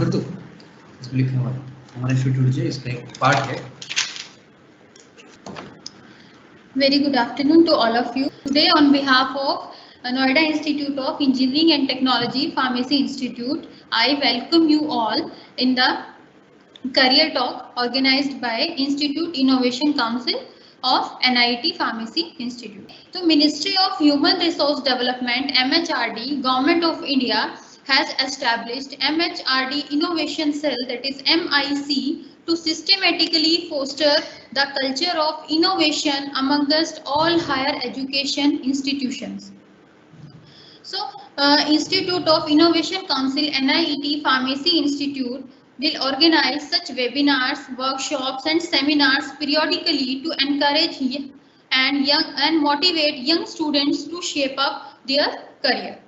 कर दो इसमें लिखने वाला हमारा इंस्टीट्यूट जो इसका एक पार्ट है. Very good afternoon to all of you. Today on behalf of Noida Institute of Engineering and Technology, Pharmacy Institute, I welcome you all in the career talk organized by Institute Innovation Council of NIET Pharmacy Institute. So Ministry of Human Resource Development MHRD, Government of India has established MHRD Innovation Cell, that is MIC, to systematically foster the culture of innovation amongst all higher education institutions. So, Institute of Innovation Council NIET Pharmacy Institute will organize such webinars, workshops and seminars periodically to encourage and motivate young students to shape up their career.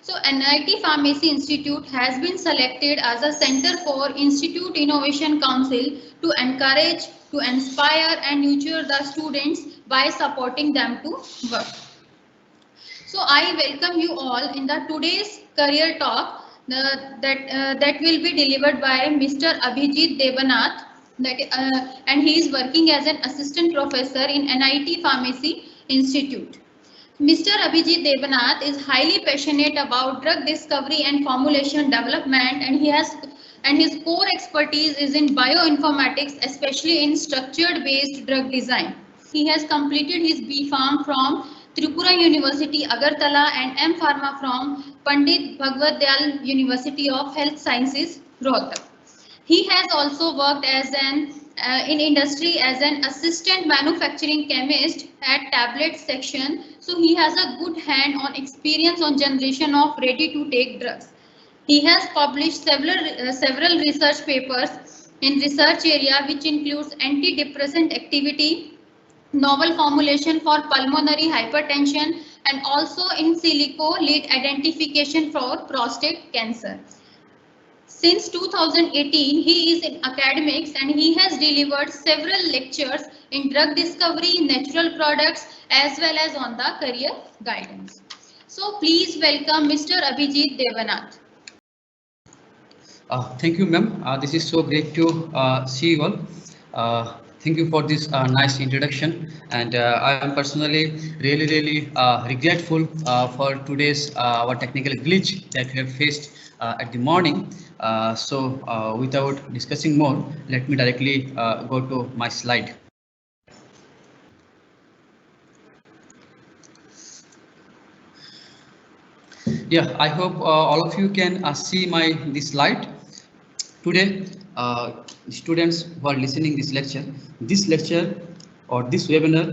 So NIET Pharmacy Institute has been selected as a center for Institute Innovation Council to encourage, to inspire and nurture the students by supporting them to work. So I welcome you all in the today's career talk that will be delivered by Mr. Abhijit Devanath, and he is working as an assistant professor in NIET Pharmacy Institute. Mr. Abhijit Devanath is highly passionate about drug discovery and formulation development, and his core expertise is in bioinformatics, especially in structured-based drug design. He has completed his B.Pharm from Tripura University, Agartala, and M.Pharma from Pandit Bhagwat Dayal University of Health Sciences, Rohtak. He has also worked as in industry as an assistant manufacturing chemist at tablet section. So he has a good hand on experience on generation of ready to take drugs. He has published several research papers in research area which includes antidepressant activity, novel formulation for pulmonary hypertension, and also in silico lead identification for prostate cancer. Since 2018, he is in academics and he has delivered several lectures in drug discovery, natural products, as well as on the career guidance. So please welcome Mr. Abhijit Devanath. Thank you, ma'am. This is so great to see you all. Thank you for this nice introduction, and I am personally really regretful for today's our technical glitch that we have faced at the morning. So without discussing more, let me directly go to my slide. Yeah, I hope all of you can see this slide. Today, students who are listening this lecture or this webinar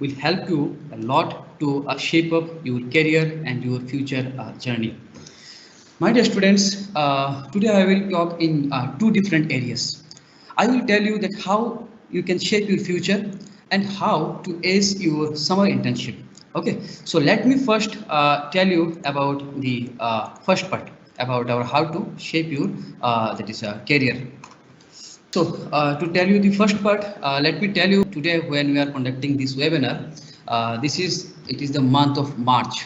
will help you a lot to shape up your career and your future journey. My dear students, today I will talk in two different areas. I will tell you that how you can shape your future and how to ace your summer internship. Okay, so let me first tell you about the first part about our how to shape your career. So to tell you the first part, let me tell you today when we are conducting this webinar, it is the month of March.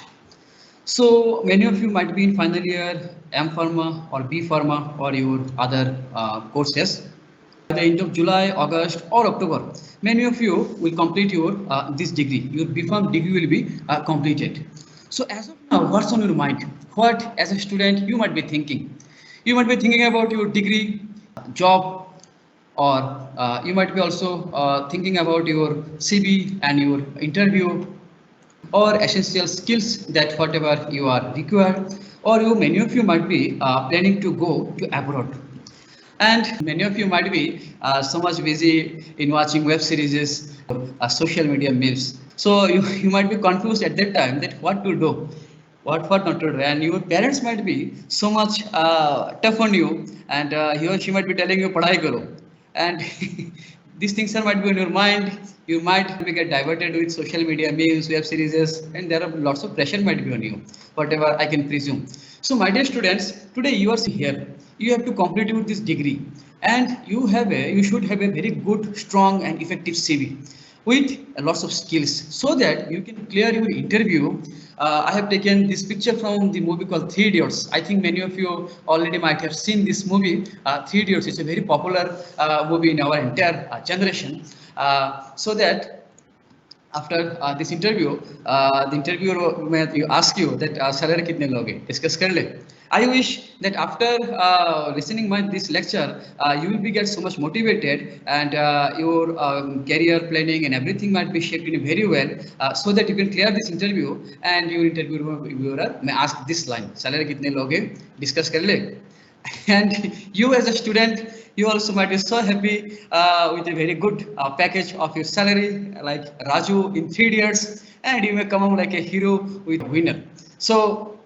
So many of you might be in final year, M.Pharma or B.Pharma or your other courses. By the end of July, August or October, many of you will complete your this degree. Your B.Pharm degree will be completed. So as of now, what's on your mind? What as a student you might be thinking? You might be thinking about your degree, job, or you might be also thinking about your CV and your interview or essential skills that whatever you are required, or many of you might be planning to go to abroad. And many of you might be so much busy in watching web series, social media memes. So you might be confused at that time that what to do, what not to do. And your parents might be so much tough on you, and he or she might be telling you padhai karo. And these things might be in your mind. You might get diverted with social media memes, web series, and there are lots of pressure might be on you, whatever I can presume. So my dear students, today you are here. You have to complete with this degree, and you should have a very good, strong, and effective CV. with lots of skills so that you can clear your interview. I have taken this picture from the movie called Three Idiots. I think many of you already might have seen this movie. Three Idiots is a very popular movie in our entire generation. So that after this interview, the interviewer may you ask you that salary kitne loge, discuss kar le. I wish that after listening my this lecture, you will be get so much motivated, and your career planning and everything might be shaped in very well, so that you can clear this interview, and your interviewer may ask this line: salary kitne loge, discuss kar le. And you as a student, you also might be so happy with a very good package of your salary, like Raju in 3 years, and you may come out like a hero with a winner. So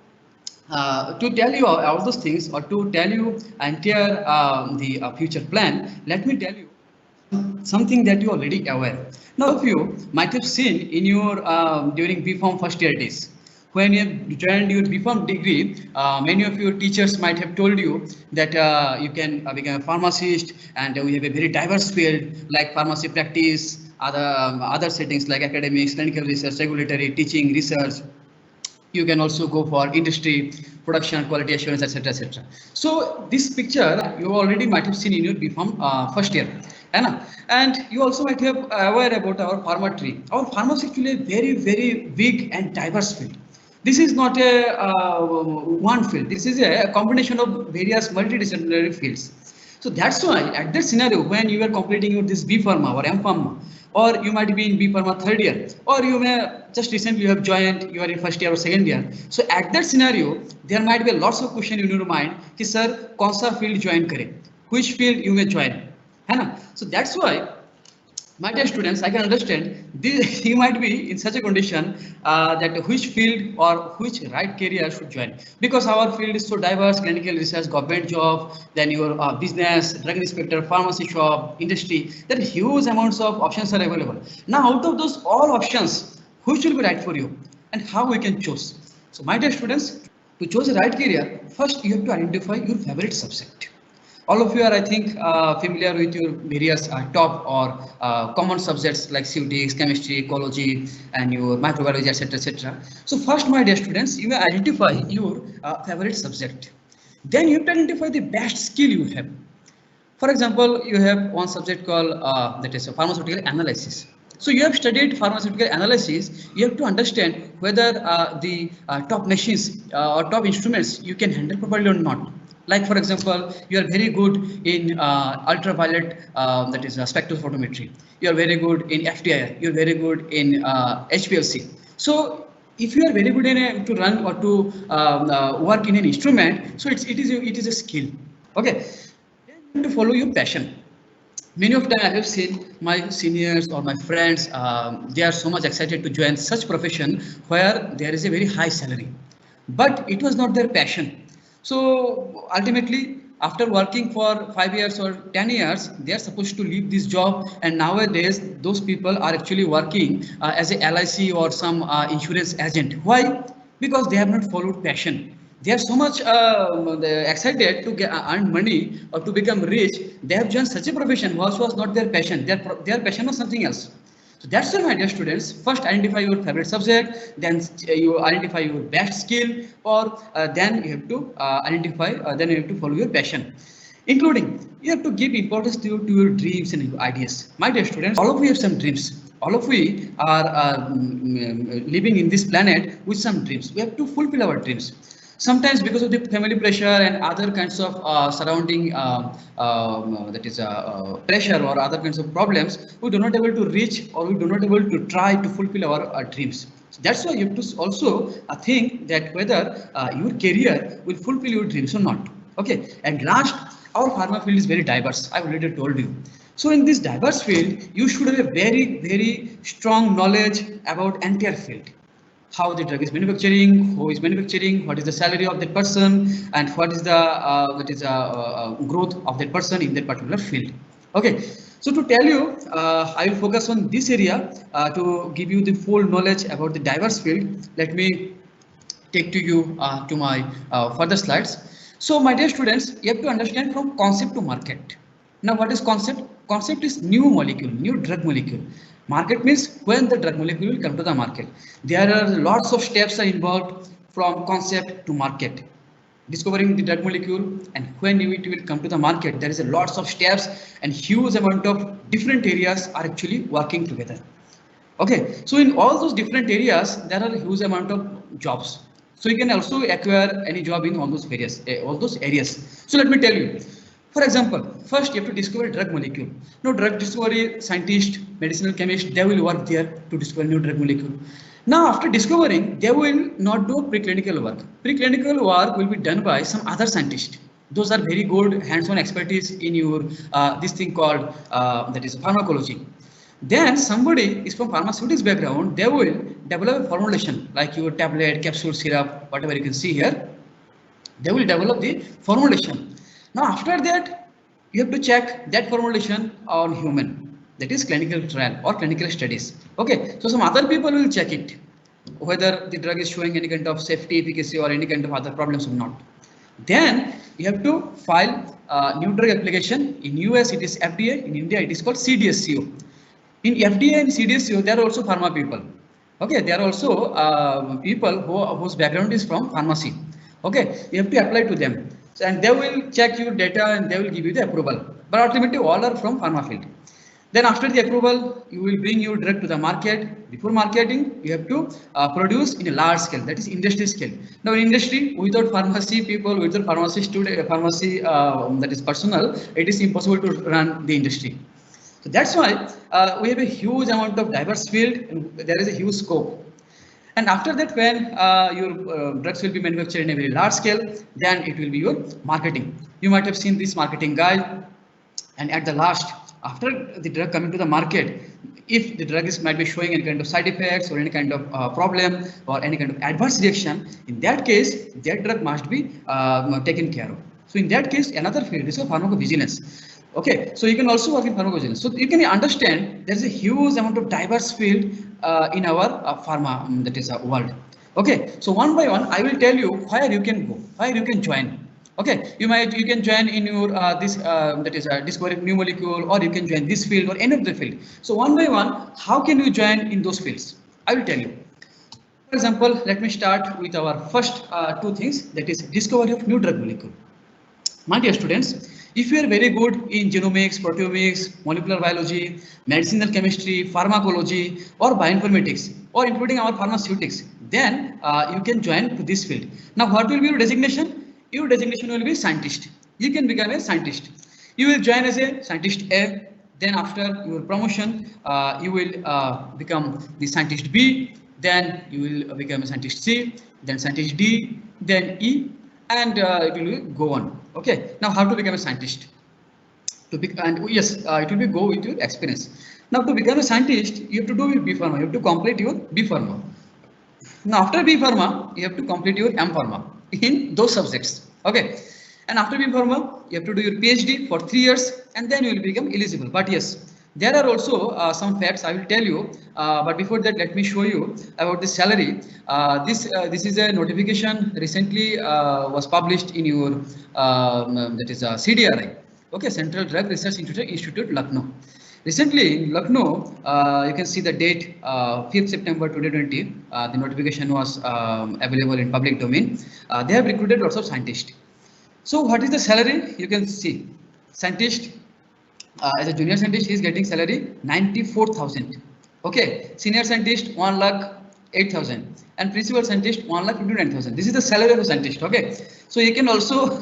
to tell you all those things, or to tell you entire the future plan, let me tell you something that you already aware. Now, if you might have seen in your during B.Pharm first year days, when you have joined your B.Pharm degree, many of your teachers might have told you that you can become a pharmacist, and we have a very diverse field like pharmacy practice, other settings like academics, clinical research, regulatory, teaching, research. You can also go for industry, production, quality assurance, etc., etc. So this picture you already might have seen in your B.Pharm first year, and you also might have aware about our pharma tree. Our pharma is actually a very big and diverse field. This is not a one field. This is a combination of various multidisciplinary fields. So that's why at that scenario, when you are completing your this B.Pharma or M.Pharma, or you might be in B.Pharma third year, or you may just recently you have joined, you are in first year or second year. So at that scenario, there might be lots of question in your mind, कि sir, कौन सा field join करें? Which field you may join? है ना? So that's why, my dear students, I can understand this, you might be in such a condition that which field or which right career should join, because our field is so diverse: clinical research, government job, then your business, drug inspector, pharmacy shop, industry. There are huge amounts of options are available. Now, out of those all options, which will be right for you, and how we can choose? So, my dear students, to choose a right career, first you have to identify your favorite subject. All of you are, I think, familiar with your various top or common subjects like CUTs, chemistry, ecology, and your microbiology, etc., etc. So first, my dear students, you may identify your favorite subject. Then you have to identify the best skill you have. For example, you have one subject called that is pharmaceutical analysis. So you have studied pharmaceutical analysis. You have to understand whether the top machines or top instruments you can handle properly or not. Like, for example, you are very good in ultraviolet, that is spectrophotometry. You are very good in FTIR. You are very good in HPLC. So if you are very good in to run or to work in an instrument, so it is a skill. Okay, then you have to follow your passion. Many of them I have seen my seniors or my friends, they are so much excited to join such profession where there is a very high salary, but it was not their passion. So ultimately, after working for 5 years or 10 years, they are supposed to leave this job. And nowadays, those people are actually working as a LIC or some insurance agent. Why? Because they have not followed passion. They are so much excited to earn money or to become rich. They have joined such a profession which was not their passion. Their passion was something else. So that's why, my dear students, first identify your favorite subject, then you identify your best skill, or then you have to then you have to follow your passion. Including, you have to give importance to your dreams and your ideas. My dear students, all of we have some dreams. All of we are living in this planet with some dreams. We have to fulfill our dreams. Sometimes because of the family pressure and other kinds of surrounding pressure or other kinds of problems, we do not able to reach or we do not able to try to fulfill our dreams. So that's why you have to also think that whether your career will fulfill your dreams or not. Okay, and last, our pharma field is very diverse. I already told you. So in this diverse field, you should have a very strong knowledge about entire field. How the drug is manufacturing, who is manufacturing, what is the salary of that person, and what is the growth of that person in that particular field. Okay, so to tell you, I will focus on this area to give you the full knowledge about the diverse field. Let me take to you to my further slides. So my dear students, you have to understand from concept to market. Now what is concept? Concept is new molecule, new drug molecule. Market means when the drug molecule will come to the market. There are lots of steps are involved from concept to market. Discovering the drug molecule and when it will come to the market, there is a lots of steps and huge amount of different areas are actually working together. Okay, so in all those different areas, there are a huge amount of jobs. So you can also acquire any job in all those areas. So let me tell you. For example, first you have to discover a drug molecule. No drug discovery scientist, medicinal chemist, they will work there to discover new drug molecule. Now after discovering, they will not do preclinical work. Preclinical work will be done by some other scientist. Those are very good hands-on expertise in your this thing called that is pharmacology. Then somebody is from pharmaceutics background, they will develop a formulation like your tablet, capsule, syrup, whatever you can see here. They will develop the formulation. Now after that, you have to check that formulation on human. That is clinical trial or clinical studies. Okay, so some other people will check it, whether the drug is showing any kind of safety, efficacy or any kind of other problems or not. Then you have to file a new drug application. In US it is FDA, in India it is called CDSCO. In FDA and CDSCO, there are also pharma people. Okay, there are also people whose background is from pharmacy. Okay, you have to apply to them. So, and they will check your data and they will give you the approval. But ultimately, all are from pharma field. Then after the approval, you will bring your drug to the market. Before marketing, you have to produce in a large scale, that is industry scale. Now in industry, without pharmacy people, without pharmacy student, pharmacy that is personnel, it is impossible to run the industry. So that's why we have a huge amount of diverse field and there is a huge scope. And after that, when your drugs will be manufactured in a very large scale, then it will be your marketing. You might have seen this marketing guide, and at the last, after the drug coming to the market, if the drug might be showing any kind of side effects or any kind of problem or any kind of adverse reaction, in that case, that drug must be taken care of. So in that case, another field is pharmacovigilance. Okay, so you can also work in pharmacovigilance. So you can understand there is a huge amount of diverse field in our pharma that is world. Okay, so one by one, I will tell you where you can go, where you can join. Okay, you can join in your this that is discovering new molecule, or you can join this field or any of the field. So one by one, how can you join in those fields? I will tell you. For example, let me start with our first two things, that is discovery of new drug molecule. My dear students, if you are very good in genomics, proteomics, molecular biology, medicinal chemistry, pharmacology, or bioinformatics, or including our pharmaceutics, then you can join to this field. Now, what will be your designation? Your designation will be scientist. You can become a scientist. You will join as a scientist A. Then after your promotion, you will become the scientist B. Then you will become a scientist C. Then scientist D. Then E. And it will go on. Okay. Now, how to become a scientist? And yes, it will be go with your experience. Now, to become a scientist, you have to do your B.Pharma. You have to complete your B.Pharma. Now, after B.Pharma, you have to complete your M.Pharma in those subjects. Okay. And after B.Pharma, you have to do your PhD for 3 years, and then you will become eligible. But yes, there are also some facts I will tell you. But before that, let me show you about the salary. This is a notification recently was published in your that is CDRI. Okay, Central Drug Research Institute, Lucknow. Recently in Lucknow, you can see the date 5th September 2020. The notification was available in public domain. They have recruited lots of scientists. So what is the salary? You can see scientist as a junior scientist he is getting salary 94,000. Okay, senior scientist 1,08,000 and principal scientist 1,59,000. This is the salary of a scientist. Okay, so you can also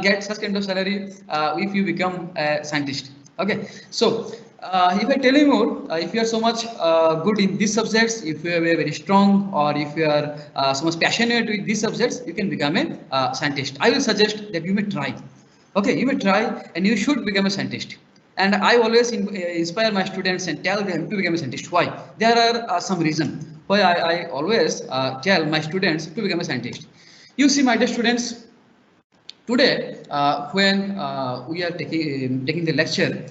get such kind of salary if you become a scientist. Okay, so if I tell you more, if you are so much good in these subjects, if you are very strong, or if you are so much passionate with these subjects, you can become a scientist. I will suggest that you may try. Okay, you may try and you should become a scientist. And I always inspire my students and tell them to become a scientist. Why? There are some reasons why I always tell my students to become a scientist. You see, my dear students, today when we are taking the lecture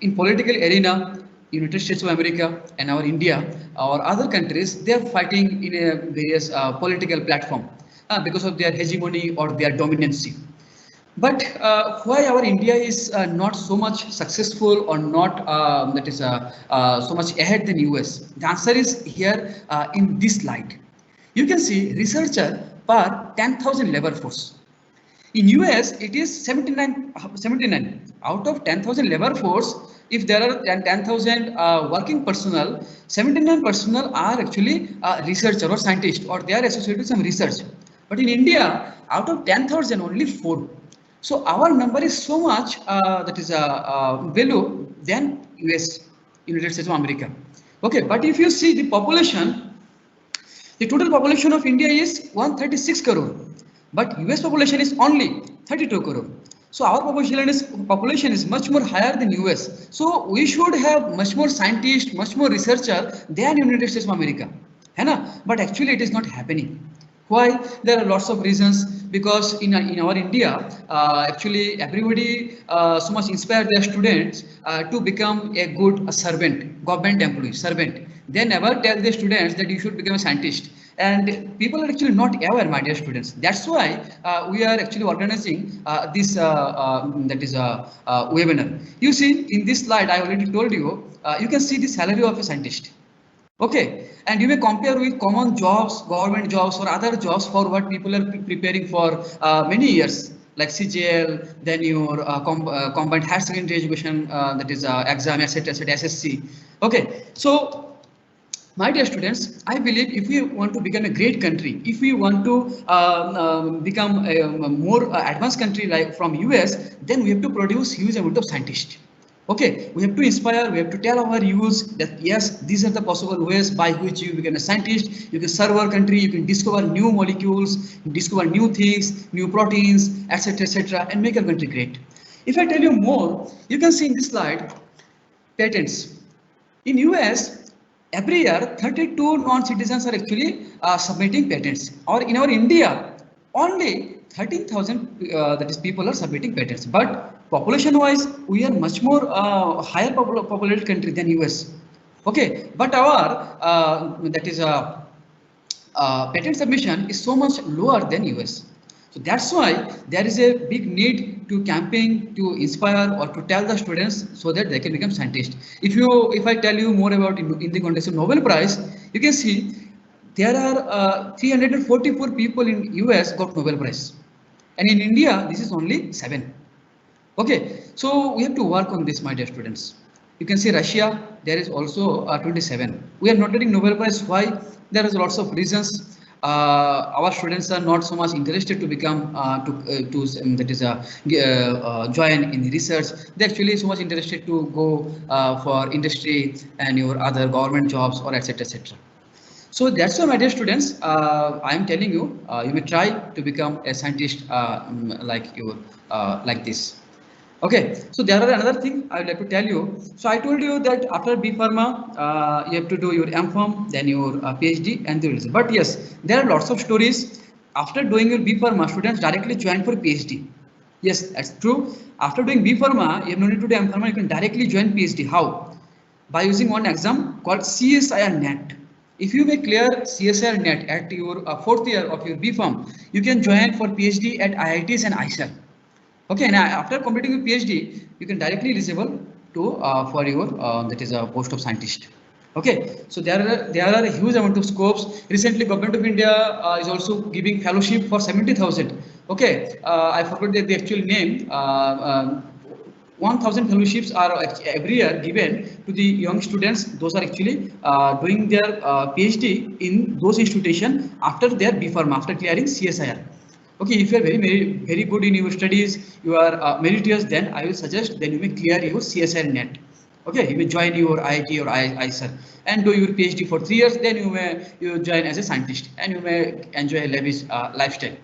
in political arena, United States of America and our India or other countries, they are fighting in a various political platform because of their hegemony or their dominancy. But why our India is not so much successful or not that is so much ahead than US? The answer is here in this slide. You can see researcher per 10,000 labor force. In US, it is 79 out of 10,000 labor force. If there are 10,000 working personnel, 79 personnel are actually researcher or scientist, or they are associated with some research. But in India, out of 10,000, only 4. So our number is so much that is value than US, United States of America. Okay, but if you see the population, the total population of India is 136 crore, but US population is only 32 crore. So our population is much more higher than US. So we should have much more scientists, much more researcher than United States of America. है ना? But actually it is not happening. Why? There are lots of reasons. Because in our India, actually everybody so much inspire their students to become a good servant, government employee, servant. They never tell the students that you should become a scientist. And people are actually not aware, my dear students. That's why we are actually organizing this that is a webinar. You see, in this slide, I already told you, you can see the salary of a scientist. Okay, and you may compare with common jobs, government jobs or other jobs for what people are preparing for many years, like CGL, then your combined higher secondary education, that is exam, etc., etc., SSC. Okay, so my dear students, I believe if we want to become a great country, if we want to become a more advanced country like from US, then we have to produce huge amount of scientists. Okay, we have to inspire, we have to tell our youth that yes, these are the possible ways by which you become a scientist, you can serve our country, you can discover new molecules, discover new things, new proteins, etc., and make our country great. If I tell you more, you can see in this slide, patents. In US, every year 32 non-citizens are actually submitting patents, or in our India, only 13,000 that is people are submitting patents. But population wise, we are much more higher populated country than US. Okay, but our that is patent submission is so much lower than US. So that's why there is a big need to campaign, to inspire or to tell the students so that they can become scientists. If I tell you more about in the context of Nobel Prize, you can see there are 344 people in US got Nobel Prize, and in India this is only 7. Okay, so we have to work on this, my dear students. You can see Russia, there is also 27. We are not getting Nobel Prize. Why? There is lots of reasons. Our students are not so much interested to become join in research. They actually so much interested to go for industry and your other government jobs or etc. So that's why, my dear students, I am telling you, you may try to become a scientist like this. Okay, so there are another thing I would like to tell you. So I told you that after B.Pharma, you have to do your M.Pharm, then your PhD and the result. But yes, there are lots of stories. After doing your B.Pharma, students directly join for PhD. Yes, that's true. After doing B.Pharma, you have no need to do M.Pharma, you can directly join PhD. How? By using one exam called CSIR NET. If you may clear CSIR NET at your 4th year of your B.Pharm, you can join for PhD at IITs and IICs. Okay, and after completing your PhD, you can directly eligible to for your that is a post of scientist. Okay, so there are a huge amount of scopes. Recently, Government of India is also giving fellowship for 70,000. Okay, I forgot the actual name. 1,000 fellowships are every year given to the young students. Those are actually doing their PhD in those institutions after their B.Pharma, after clearing CSIR. Okay, if you are very good in your studies, you are meritorious, then I will suggest then you may clear your CSIR NET. Okay, you may join your IIT or IISER and do your PhD for 3 years. Then you join as a scientist and you may enjoy a lavish lifestyle.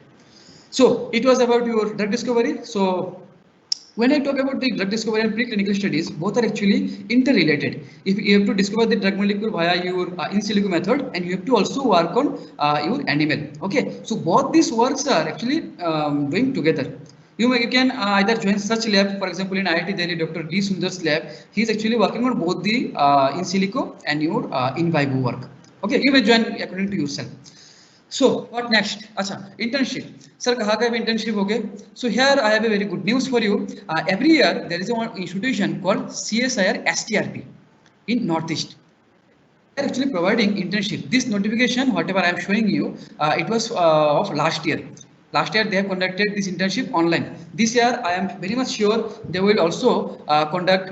So it was about your drug discovery. So when I talk about the drug discovery and preclinical studies, both are actually interrelated. If you have to discover the drug molecule via your in silico method, and you have to also work on your animal. Okay, so both these works are actually doing together. You can either join such lab, for example, in IIT Delhi, Dr. D. Sundar's lab. He is actually working on both the in silico and your in vivo work. Okay, you may join according to yourself. So what next? Acha, internship. Sir, kaha ka internship ho gaye? So here I have a very good news for you. Every year there is a one institution called CSIR STRP in Northeast. They are actually providing internship. This notification, whatever I am showing you, it was of last year. Last year they have conducted this internship online. This year I am very much sure they will also conduct.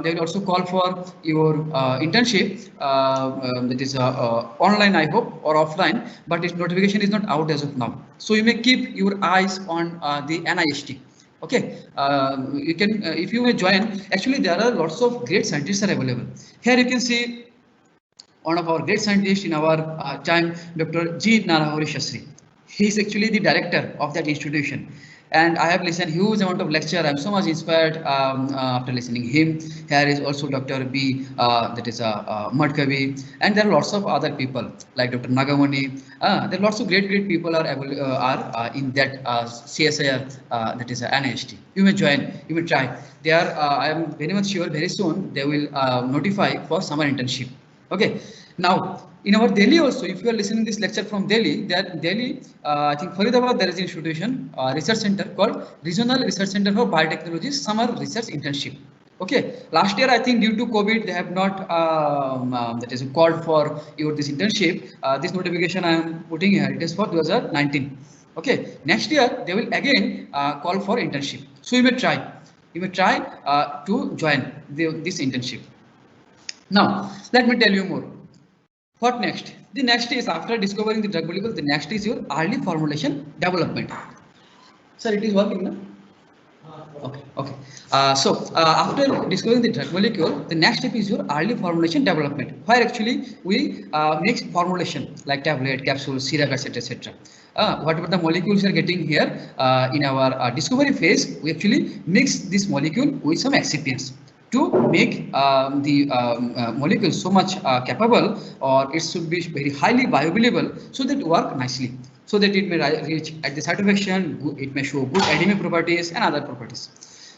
They will also call for your internship. That is online, I hope, or offline. But its notification is not out as of now. So you may keep your eyes on the NIST. Okay, you can if you may join. Actually, there are lots of great scientists are available. Here you can see one of our great scientists in our time, Dr. G. Narahari Shastri. He is actually the director of that institution. And I have listened huge amount of lecture. I'm so much inspired after listening him. Here is also Dr. B. That is Madkavi, and there are lots of other people like Dr. Nagamani. There are lots of great people are in that CSIR that is NIST. You may join. You may try. They are. I am very much sure. Very soon they will notify for summer internship. Okay. Now, in our Delhi also, if you are listening this lecture from Delhi, that Delhi, I think Faridabad, there is an institution, research center called Regional Research Center for Biotechnology Summer Research Internship. Okay. Last year, I think due to COVID, they have not that is called for your this internship. This notification I am putting here. It is for 2019. Okay. Next year, they will again call for internship. So you may try. You may try to join this internship. Now, let me tell you more. What next? The next is after discovering the drug molecule, the next is your early formulation development. Sir, it is working now? Okay. After discovering the drug molecule, the next step is your early formulation development, where actually we mix formulation like tablet, capsule, syrup, etc. Whatever the molecules are getting here in our discovery phase, we actually mix this molecule with some excipients to make the molecule so much capable, or it should be very highly bioavailable, so that it work nicely, so that it may reach at the site of action, it may show good ADME properties and other properties.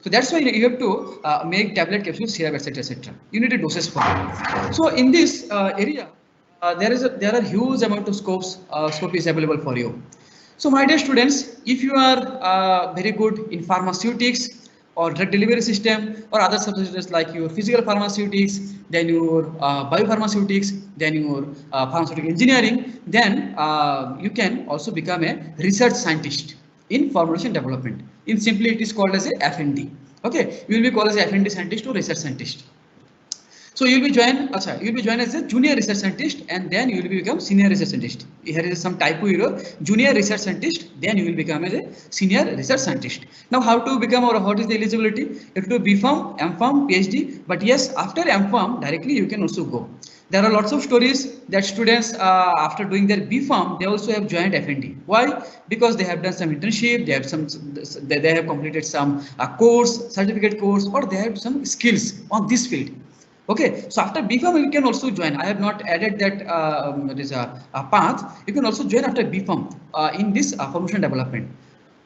So that's why you have to make tablet, capsule, syrup, etc. You need a doses for it. So in this area, there are huge amount of scope is available for you. So my dear students, if you are very good in pharmaceutics or drug delivery system or other substances like your physical pharmaceutics, then your biopharmaceutics, then your pharmaceutical engineering, then you can also become a research scientist in formulation development. In simply, it is called as a FND. Okay, you will be called as a FND scientist or research scientist. So you will be joined as a junior research scientist, and then you will become senior research scientist. Here is some typo error. Junior research scientist, then you will become as a senior research scientist. Now, how to become or what is the eligibility? You have to B.Pharm, M.Pharm, PhD. But yes, after M.Pharm, directly you can also go. There are lots of stories that students after doing their B.Pharm, they also have joined FND. Why? Because they have done some internship, they have completed some course, certificate course, or they have some skills on this field. Okay, so after B.Pharm you can also join. I have not added that there is a path. You can also join after B.Pharm in this formulation development.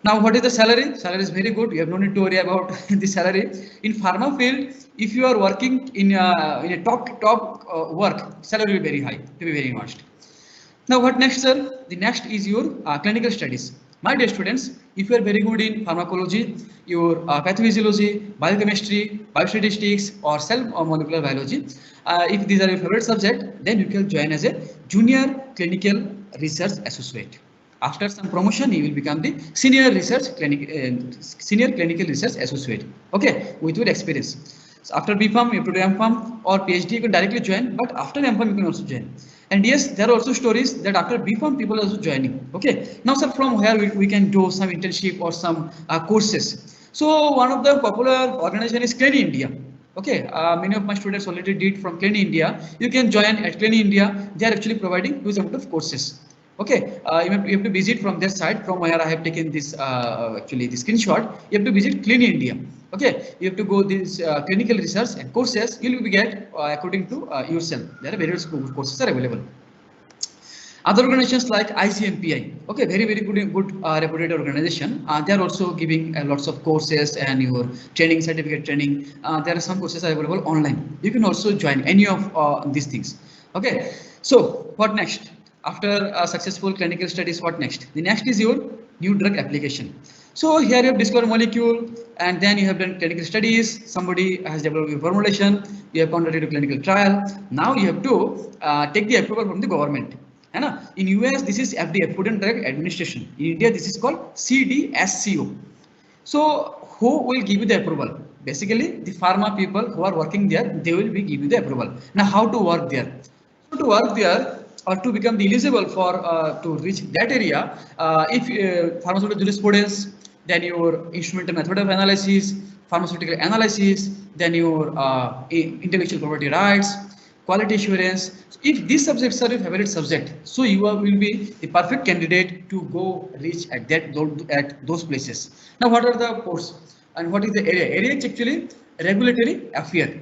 Now, what is the salary? Salary is very good. You have no need to worry about the salary. In pharma field, if you are working in a top work, salary will be very high, to be very honest. Now, what next, sir? The next is your clinical studies. My dear students, if you are very good in pharmacology, your pathophysiology, biochemistry, biostatistics, or cell or molecular biology, if these are your favorite subject, then you can join as a junior clinical research associate. After some promotion, you will become the senior clinical research associate. Okay, with your experience. So after B.Pharm, you have to do M.Pharm or PhD, you can directly join. But after M.Pharm, you can also join. And yes, there are also stories that after B.Pharm, people are also joining. Okay. Now, sir, from where we can do some internship or some courses. So one of the popular organization is Clean India. Okay, many of my students already did from Clean India. You can join at Clean India. They are actually providing huge amount of courses. Okay, you have to visit from their side, from where I have taken this actually the screenshot. You have to visit Clean India. Okay, you have to go this clinical research and courses. You will get according to yourself. There are various courses are available. Other organizations like ICMPI, okay, very good reputed organization. They are also giving lots of courses and your training, certificate training. There are some courses are available online. You can also join any of these things. Okay, so what next? After a successful clinical studies, what next? The next is your new drug application. So here you have discovered molecule, and then you have done clinical studies. Somebody has developed your formulation. You have conducted a clinical trial. Now you have to take the approval from the government. है ना? In US, this is FDA, Food and Drug Administration. In India, this is called CDSCO. So who will give you the approval? Basically, the pharma people who are working there, they will be give you the approval. Now, how to work there? So to work there or to become eligible for to reach that area, if pharmaceutical jurisprudence, then your instrumental method of analysis, pharmaceutical analysis, then your intellectual property rights, quality assurance. So if these subjects are your favorite subject, so you will be the perfect candidate to go reach at those places. Now, what are the posts and what is the area? Area is actually regulatory affair.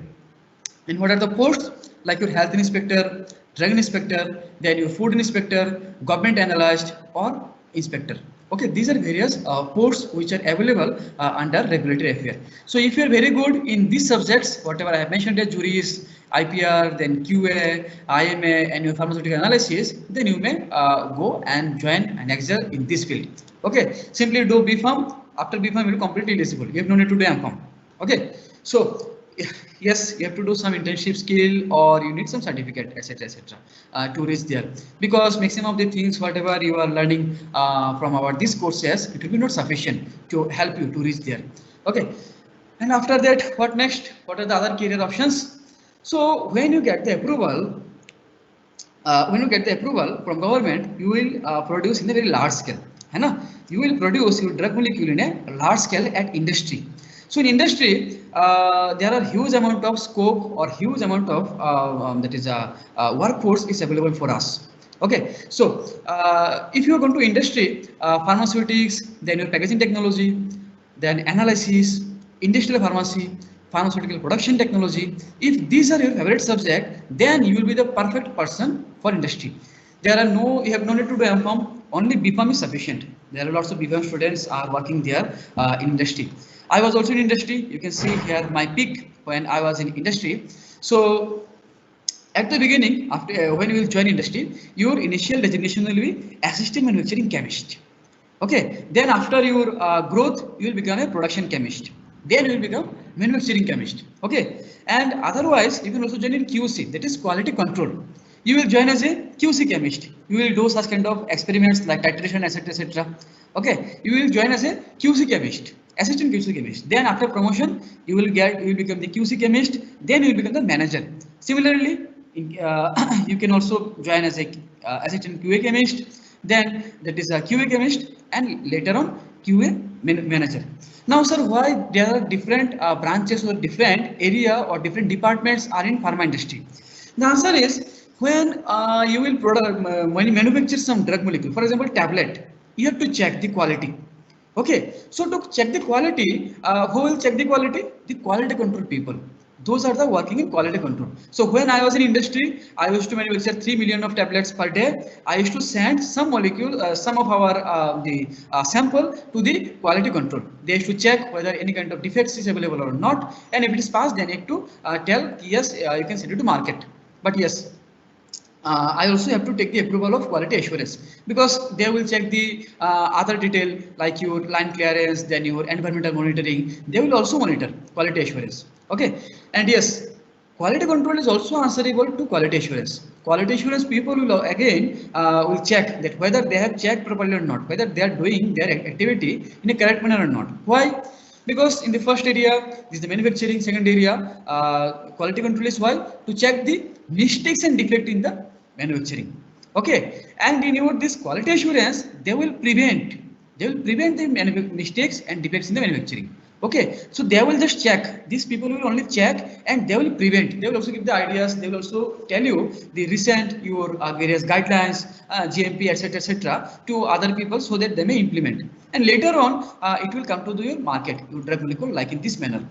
And what are the posts? Like your health inspector, drug inspector, then your food inspector, government analyst, or inspector. Okay, these are various posts which are available under regulatory affair. So if you are very good in these subjects, whatever I have mentioned, as juries, IPR, then QA, IMA, and your pharmaceutical analysis, then you may go and join and excel in this field. Okay, simply do B.Pharm. After B.Pharm, you will completely eligible. You have no need to do M.Pharm. Okay, so yes, you have to do some internship skill or you need some certificate, etc., to reach there, because maximum of the things whatever you are learning from our these courses, it will be not sufficient to help you to reach there. Okay, and after that, what next? What are the other career options? So when you get the approval, from government, you will produce in a very large scale. है ना? You will produce your drug molecule in a large scale at industry. So in industry, there are huge amount of scope or huge amount of workforce is available for us. Okay, so if you are going to industry, pharmaceutics, then your packaging technology, then analysis, industrial pharmacy, pharmaceutical production technology. If these are your favorite subject, then you will be the perfect person for industry. You have no need to do M.Pharm, only B.Pharm is sufficient. There are lots of B.Pharm students are working there in industry. I was also in industry. You can see here my peak when I was in industry. So at the beginning, after when you will join industry, your initial designation will be assistant manufacturing chemist. Okay, then after your growth, you will become a production chemist. Then you will become manufacturing chemist. Okay, and otherwise you can also join in QC, that is quality control. You will join as a QC chemist. You will do such kind of experiments like titration, etc. Okay, you will join as a QC chemist, assistant QC chemist. Then after promotion, you will become the QC chemist. Then you will become the manager. Similarly, you can also join as a assistant QA chemist. Then that is a QA chemist, and later on QA manager. Now, sir, why there are different branches or different area or different departments are in pharma industry? The answer is, when you will when you manufacture some drug molecule, for example, tablet, you have to check the quality. Okay, so to check the quality, who will check the quality? The quality control people. Those are the working in quality control. So when I was in industry, I used to manufacture 3 million of tablets per day. I used to send some molecule, some of our sample to the quality control. They used to check whether any kind of defects is available or not, and if it is passed, they need to tell yes, you can send it to market. But yes, I also have to take the approval of quality assurance, because they will check the other detail like your line clearance, then your environmental monitoring. They will also monitor quality assurance. Okay, and yes, quality control is also answerable to quality assurance. Quality assurance people will again will check that whether they have checked properly or not, whether they are doing their activity in a correct manner or not. Why? Because in the first area is the manufacturing, second area quality control is why? To check the mistakes and defect in the manufacturing. Okay, and in your this quality assurance, they will prevent the mistakes and defects in the manufacturing. Okay, so they will just check. These people will only check and they will prevent. They will also give the ideas. They will also tell you the recent your various guidelines, GMP, etc., to other people so that they may implement. And later on, it will come to your market, your drug molecule, like in this manner,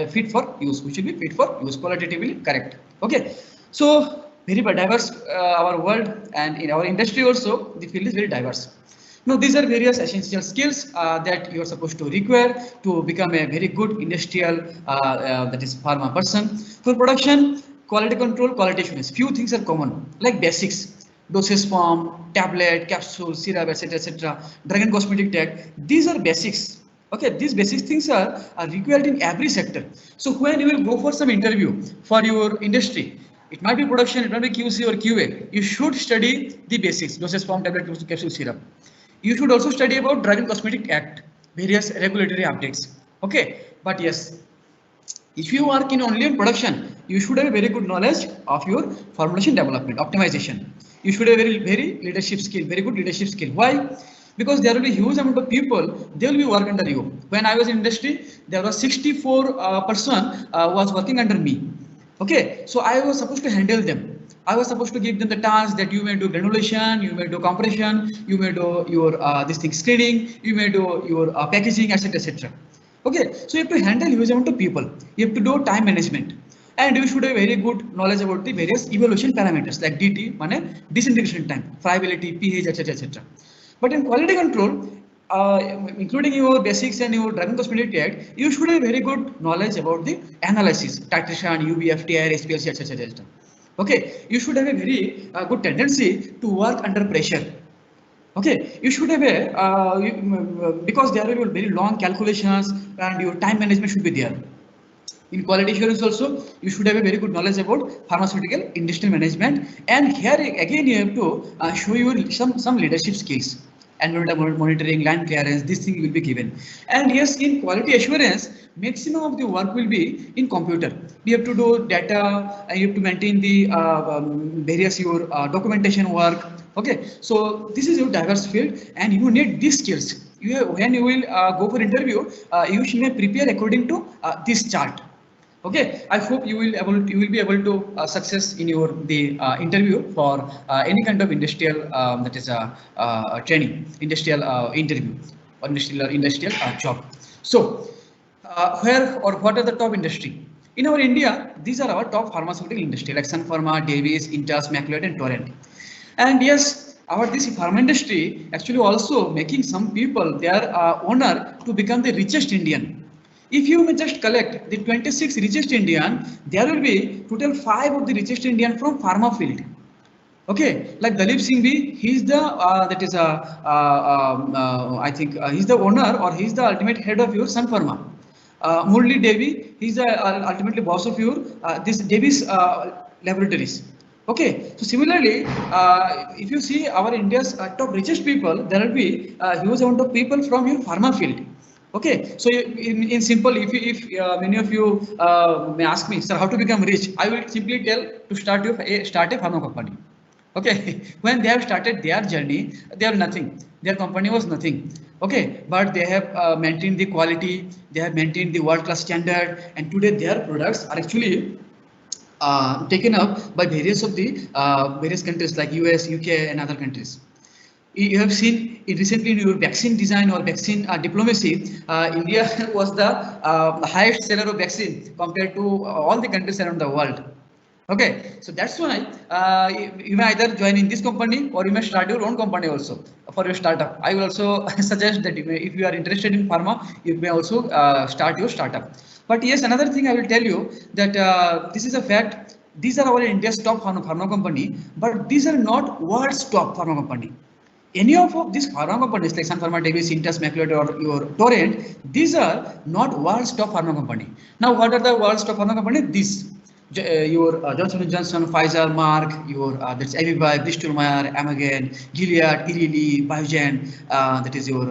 fit for use, which will be fit for use, qualitatively correct. Okay, so very diverse our world, and in our industry also the field is very diverse. Now these are various essential skills that you are supposed to require to become a very good industrial that is pharma person. For production, quality control, quality assurance, few things are common like basics. dosage form, tablet, capsule, syrup, etc. Drug and cosmetic tech. These are basics. Okay, these basic things are required in every sector. So when you will go for some interview for your industry, it might be production, it might be QC or QA. You should study the basics: dosage form, tablet, capsule, syrup. You should also study about Drug and Cosmetic Act, various regulatory updates. Okay, but yes, if you work in only in production, you should have a very good knowledge of your formulation development, optimization. You should have very leadership skill, very good leadership skill. Why? Because there will be huge amount of people, they will be work under you. When I was in industry, there was 64 person was working under me. Okay, so I was supposed to handle them. I was supposed to give them the task that you may do granulation, you may do compression, you may do your this thing screening, you may do your packaging, etc. Okay, so you have to handle huge amount of people. You have to do time management, and you should have very good knowledge about the various evaluation parameters like DT, mane disintegration time, friability, pH, etc. But in quality control, including your basics and your drug and cosmetic tech, you should have very good knowledge about the analysis, titration, UV, FTIR, SPLC, etc. Okay, you should have a very good tendency to work under pressure. Okay, you should have a because there will be very long calculations and your time management should be there. In quality assurance also, you should have a very good knowledge about pharmaceutical industrial management, and here again you have to show you some leadership skills. Environmental monitoring, land clearance, this thing will be given. And yes, in quality assurance, maximum of the work will be in computer. You have to do data, and you have to maintain the various your documentation work. Okay, so this is your diverse field, and you need these skills. When you will go for interview, you should prepare according to this chart. Okay, I hope you will be able to success in your interview for any kind of industrial that is training, industrial interview or industrial job. So where or what are the top industry in our India? These are our top pharmaceutical industry like Sun Pharma, Davies, Intas, Macleod, and Torrent. And yes, our this pharma industry actually also making some people their owner to become the richest Indian. If you may just collect the 26 richest Indian, there will be total 5 of the richest Indian from pharma field. Okay, like Dalip Singh B, he's the that is I think he's the owner or he's the ultimate head of your Sun Pharma. Murli Devi, he's the ultimately boss of your this Davis laboratories. Okay, so similarly, if you see our India's top richest people, there will be a huge amount of people from your pharma field. Okay, so in simple, if many of you may ask me, sir, how to become rich, I will simply tell to start a pharma company. Okay, when they have started their journey, they are nothing. Their company was nothing. Okay, but they have maintained the quality, they have maintained the world-class standard, and today their products are actually taken up by various of the various countries like US, UK, and other countries. You have seen recently in your vaccine design or vaccine diplomacy, India was the highest seller of vaccine compared to all the countries around the world. Okay, so that's why you may either join in this company or you may start your own company also for your startup. I will also suggest that if you are interested in pharma, you may also start your startup. But yes, another thing I will tell you that this is a fact. These are our India's top pharma company, but these are not world's top pharma company. Any of these pharma companies like Sun Pharma, Davis, Intas, Macleod, or your Torrent, these are not world's top pharma company. Now, what are the world's top pharma company? These. Your Johnson & Johnson, Pfizer, Merck, your that's Aviva, Bristol Myers, Amagen, Gilead, Eli Biogen, that is your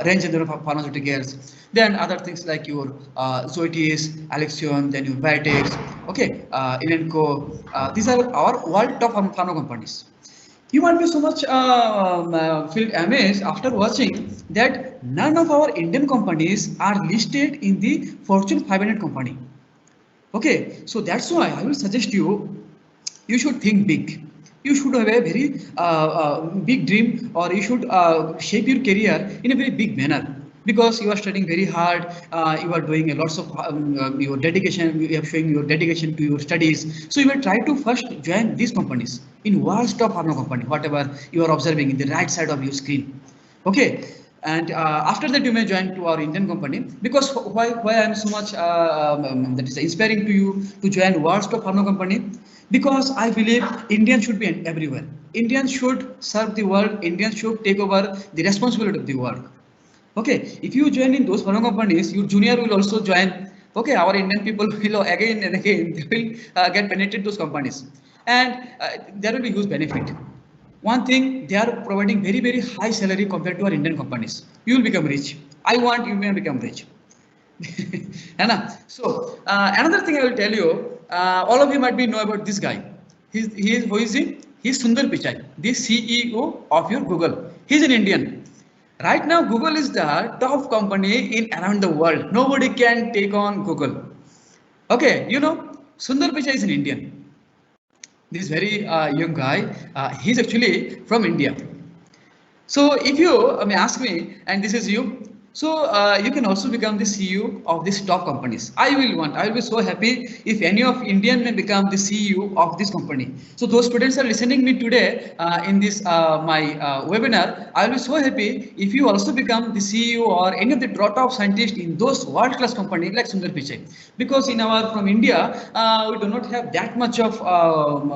range of pharmaceuticals. Then other things like your Zoetis, Alexion, then your Vitex, okay, Elanco. These are our world top pharma companies. You might be so much feel amazed after watching that none of our Indian companies are listed in the Fortune 500 company. Okay, so that's why I will suggest you should think big. You should have a very big dream, or you should shape your career in a very big manner. Because you are studying very hard, you are doing a lots of your dedication, you are showing your dedication to your studies. So you will try to first join these companies in world's top pharma company, whatever you are observing in the right side of your screen. Okay. And after that, you may join to our Indian company. Because why I am so much that is inspiring to you to join world's top pharma company, because I believe Indians should be everywhere. Indians should serve the world. Indians should take over the responsibility of the world. Okay, if you join in those pharma companies, your junior will also join. Okay, our Indian people will again and again they will get penetrated those companies, and there will be huge benefit. One thing, they are providing very high salary compared to our Indian companies. You will become rich. I want you may become rich. So another thing I will tell you, all of you might be know about this guy. Who is he? He's Sundar Pichai, the CEO of your Google. He's an Indian. Right now, Google is the top company in around the world. Nobody can take on Google. Okay, Sundar Pichai is an Indian. This very young guy. He's actually from India. So if you may ask me, and this is you, so you can also become the CEO of these top companies. I will be so happy if any of Indian may become the CEO of this company. So those students are listening me today in this my webinar. I will be so happy if you also become the CEO or any of the top scientists in those world-class companies like Sundar Pichai. Because in our from India, we do not have that much of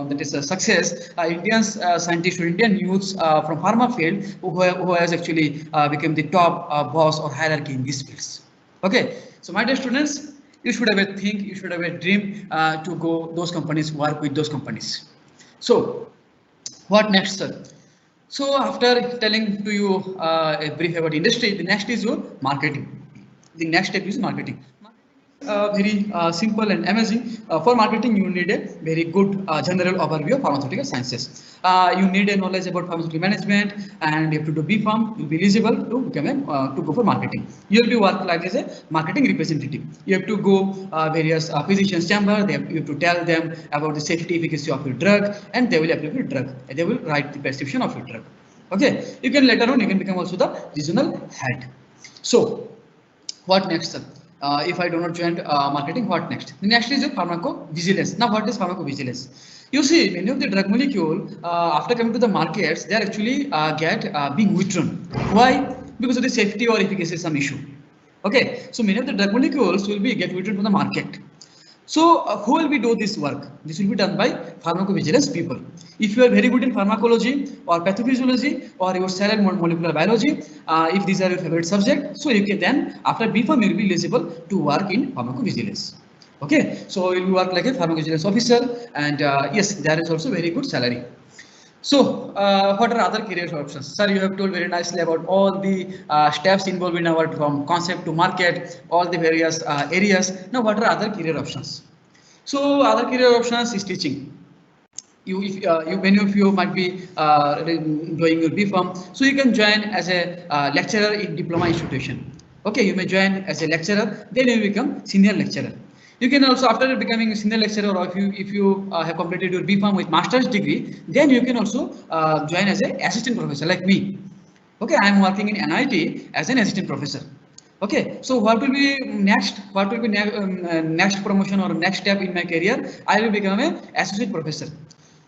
that is a success. Indians scientists or Indian youths from pharma field who has actually become the top boss or hierarchy in these fields. Okay, so my dear students, you should have a think, you should have a dream to go those companies, work with those companies. So what next, sir? So after telling to you a brief about industry, the next is your marketing. The next step is marketing. Very simple and amazing. For marketing, you need a very good general overview of pharmaceutical sciences. You need a knowledge about pharmaceutical management, and you have to do B.Pharm. You'll be eligible to become to go for marketing. You'll be work like as a marketing representative. You have to go various physicians' chamber. You have to tell them about the safety efficacy of your drug, and they will approve your drug. And they will write the prescription of your drug. Okay. You can later on you can become also the regional head. So what next, sir? If I do not join marketing, what next? The next is your pharmacovigilance. Now, what is pharmacovigilance? You see, many of the drug molecule after coming to the markets, they are actually being withdrawn. Why? Because of the safety or efficacy some issue. Okay, so many of the drug molecules will be get withdrawn from the market. So who will be do this work? This will be done by pharmacovigilance people. If you are very good in pharmacology or pathophysiology or your cell and molecular biology, if these are your favorite subject, so you can then after B.Pharm you will be eligible to work in pharmacovigilance. Okay, so you will work like a pharmacovigilance officer, and yes, there is also very good salary. So, what are other career options? Sir, you have told very nicely about all the steps involved in our from concept to market, all the various areas. Now, what are other career options? So, other career options is teaching. Many of you might be doing your B.Pharm, so you can join as a lecturer in diploma institution. Okay, you may join as a lecturer, then you become senior lecturer. You can also, after becoming a senior lecturer, or if you have completed your B.Pharm with master's degree, then you can also join as an assistant professor like me. Okay, I am working in NIT as an assistant professor. Okay, so what will be next? What will be next promotion or next step in my career? I will become an associate professor.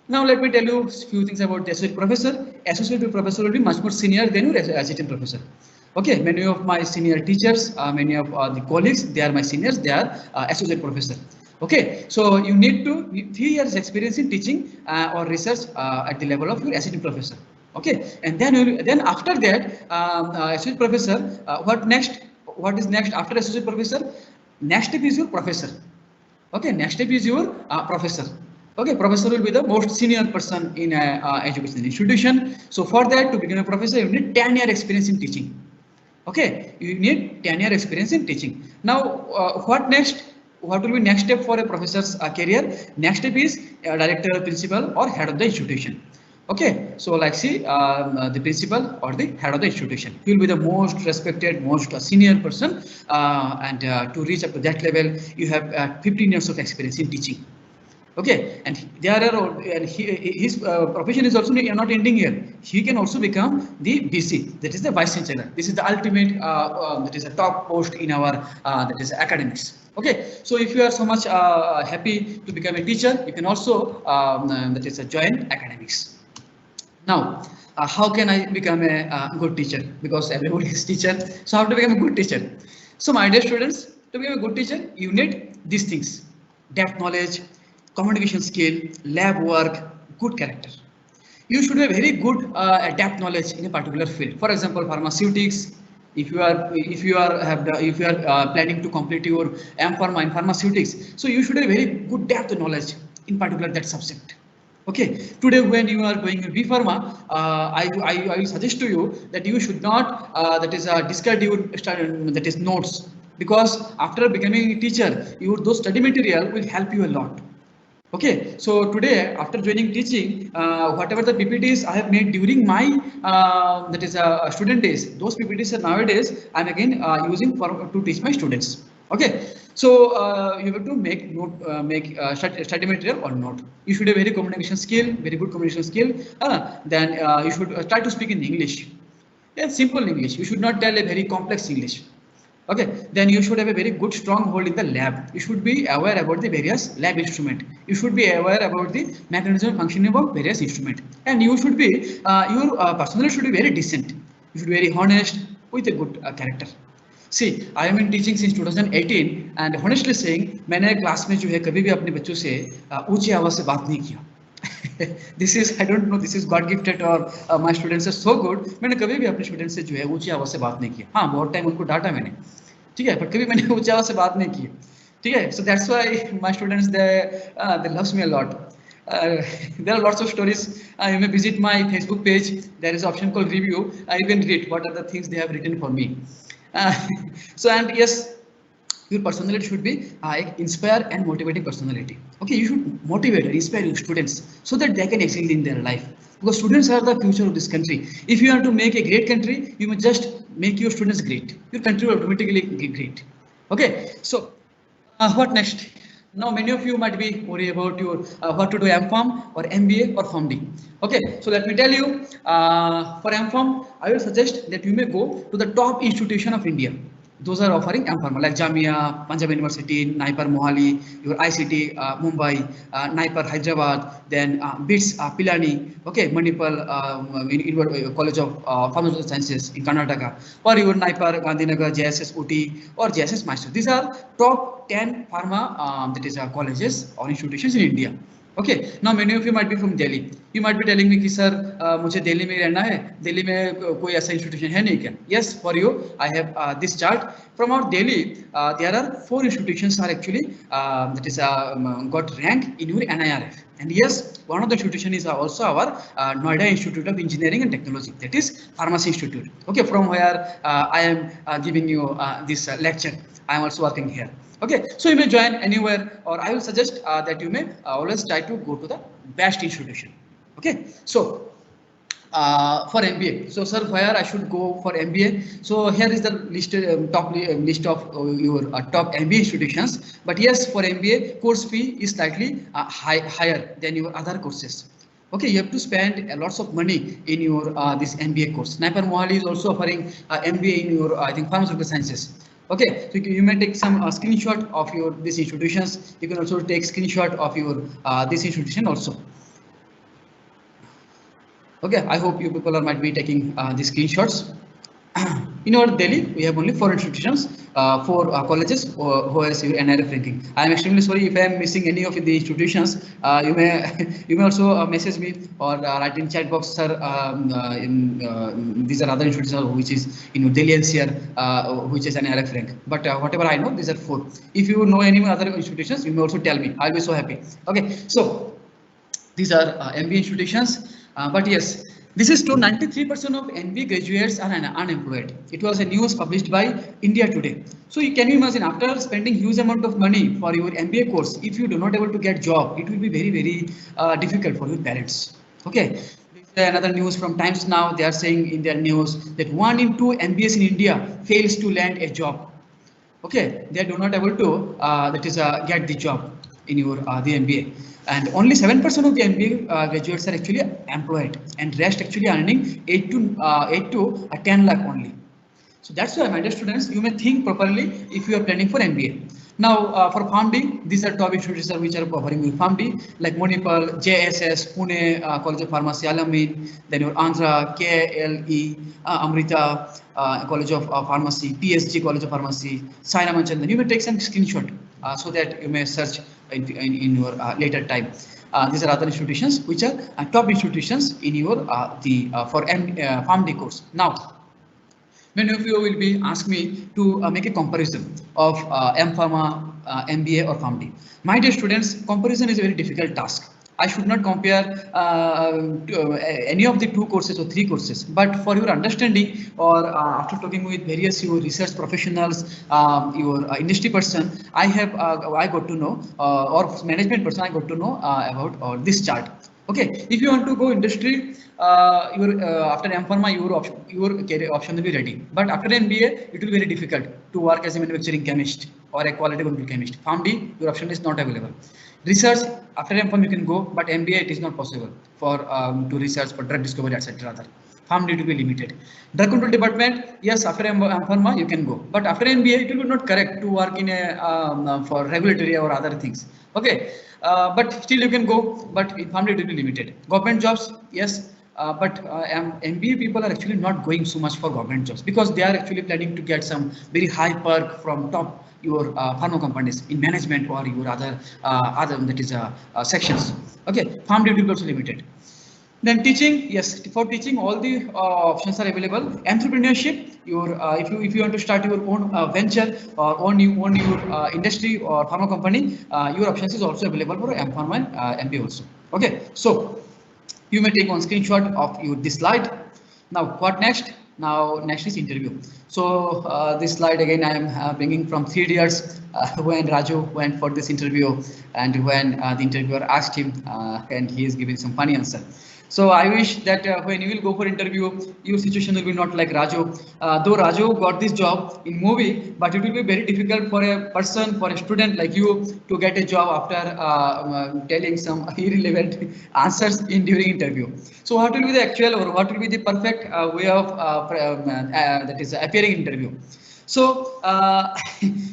Now let me tell you a few things about the associate professor. Associate professor will be much more senior than your assistant professor. Okay, many of my senior teachers, many of the colleagues, they are my seniors, they are associate professor. Okay, so you need to 3 years experience in teaching or research at the level of your assistant professor. Okay, and then after that, associate professor, what next? What is next after associate professor? Next step is your professor. Okay, next step is your professor. Okay, professor will be the most senior person in a educational institution. So for that, to become a professor, you need 10-year experience in teaching. Okay, you need 10-year experience in teaching. Now, what next? What will be next step for a professor's career? Next step is director, principal, or head of the institution. Okay, so like see the principal or the head of the institution. He will be the most respected, most senior person, and to reach up to that level, you have 15 years of experience in teaching. Okay, and his profession is also not ending here. He can also become the VC, that is the vice chancellor. This is the ultimate, that is a top post in our that is academics. Okay, so if you are so much happy to become a teacher, you can also that is join academics. Now, how can I become a good teacher? Because everybody is teacher, so how to become a good teacher? So my dear students, to become a good teacher, you need these things: depth knowledge, communication skill, lab work, good character. You should have very good adapt knowledge in a particular field. For example, pharmaceutics. If you are planning to complete your M.Pharma in pharmaceutics, so you should have very good depth knowledge in particular that subject. Okay, today when you are going to B.Pharma, I will suggest to you that you should not discard your that is notes, because after becoming a teacher, those study material will help you a lot. Okay, so today after joining teaching, whatever the PPTs I have made during my student days, those PPTs are nowadays I'm again using to teach my students. Okay, so you have to make study material or not. You should have very communication skill, very good communication skill. Then you should try to speak in English. Yeah, simple English. You should not tell a very complex English. Okay, then you should have a very good strong hold in the lab. You should be aware about the various lab instrument. You should be aware about the mechanism functioning of various instrument, and you should be your personality should be very decent. You should be very honest with a good character. See, I am in teaching since 2018, and honestly saying, मैंने class में जो है कभी भी अपने बच्चों से ऊंची आवाज से बात नहीं किया. This is, I don't know, this is God gifted or my students are so good. मैंने कभी भी अपने स्टूडेंट से जो है ऊंची आवाज से बात नहीं की. हाँ, बहुत टाइम उनको डांटा मैंने, ठीक है, पर कभी मैंने ऊंची आवाज से बात नहीं की, ठीक है. So that's why my students they loves me a lot. There are lots of stories. You may visit my Facebook page. There is an option called review. You can read what are the things they have written for me. So, and yes, your personality should be inspire and motivating personality. Okay, you should motivate and inspire your students so that they can excel in their life, because students are the future of this country. If you want to make a great country, you must just make your students great. Your country will automatically get great. Okay, so what next? Now many of you might be worried about your what to do, M.Pharm or MBA or PharmD. Okay, so let me tell you, for M.Pharm, I will suggest that you may go to the top institution of India. Those are offering M.Pharma, like Jamia, Punjab University, NIPER Mohali, your ICT Mumbai, NIPER Hyderabad, then BITS Pilani, okay, Manipal College of Pharmaceutical Sciences in Karnataka, or your NIPER Gandhinagar, JSS Uti, or JSS Master. These are top 10 pharma colleges or institutions in India. Okay, now many of you might be from Delhi. You might be telling me कि sir मुझे दिल्ली में रहना है, दिल्ली में कोई ऐसा institution है नहीं क्या? Yes, for you I have this chart. From our Delhi, there are 4 institutions are actually got rank in your NIRF. And yes, one of the institution is also our Noida Institute of Engineering and Technology, that is Pharmacy Institute. Okay, from where I am giving you this lecture. I am also working here. Okay, so you may join anywhere, or I will suggest that you may always try to go to the best institution. Okay, so for MBA, so sir, where I should go for MBA? So here is the list, top list of your top MBA institutions. But yes, for MBA, course fee is slightly higher than your other courses. Okay, you have to spend lots of money in your this MBA course. NIPER Mohali is also offering MBA in your I think Pharmaceutical Sciences. Okay, so you may take some screenshot of your these institutions. You can also take screenshot of your this institution also. Okay, I hope you people might be taking the screenshots. In our Delhi, we have only 4 institutions, 4 colleges who has your NIRF ranking. I am extremely sorry if I am missing any of the institutions. You may also message me or write in chat box, sir. These are other institutions which is Delhi NCR, which is NIRF rank. But whatever I know, these are 4. If you know any other institutions, you may also tell me. I'll be so happy. Okay, so these are MBA institutions. But yes, this is true. 93% of MBA graduates are unemployed. It was a news published by India Today. So can you imagine, after spending huge amount of money for your MBA course, if you do not able to get job, it will be very, very difficult for your parents. Okay. Another news from Times Now, they are saying in their news that 1 in 2 MBAs in India fails to land a job. Okay, they do not able to get the job in your the MBA. And only 7% of the MBA graduates are actually employed, and rest actually earning 8 to 10 lakh only. So that's why, my dear students, you may think properly if you are planning for MBA. Now for PharmD, these are top institutions which are offering you PharmD, like Manipal, JSS, Pune College of Pharmacy, Alamein, then your Andhra, KLE, Amrita College of Pharmacy, PSG College of Pharmacy, Saina Manchandan. You may take some screenshot. so that you may search in your later time. These are other institutions which are top institutions in your for PharmD course. Now, many of you will be ask me to make a comparison of M.Pharma, MBA or PharmD. My dear students, comparison is a very difficult task. I should not compare any of the two courses or three courses, but for your understanding or after talking with various your research professionals, your industry person, I got to know or management person, I got to know about this chart. Okay, if you want to go industry, after M.Pharma, your career option will be ready. But after MBA, it will be very difficult to work as a manufacturing chemist or a quality control chemist. PharmD, your option is not available. Research, after M.Pharma you can go, but MBA it is not possible for to research for drug discovery, etc. PharmD to be limited. Drug control department, yes, after M.Pharma you can go, but after MBA it will be not correct to work in a for regulatory or other things. Okay, but still you can go, but in PharmD it will be limited. Government jobs, yes. But MBA people are actually not going so much for government jobs because they are actually planning to get some very high perk from top your pharma companies in management or your other that is sections. Okay, PharmD will be also limited. Then teaching, yes, for teaching all the options are available. Entrepreneurship, your if you want to start your own venture or own your industry or pharma company, your options is also available for M.Pharma and MBA also. Okay, so you may take one screenshot of this slide. Now what next? Now next is interview. So this slide again I am bringing from 3 Idiots when Raju went for this interview and when the interviewer asked him and he is giving some funny answer. So I wish that when you will go for interview, your situation will be not like Raju. Though Raju got this job in movie, but it will be very difficult for a person, for a student like you to get a job after telling some irrelevant answers in during interview. So what will be the actual or what will be the perfect way of that is appearing in interview? So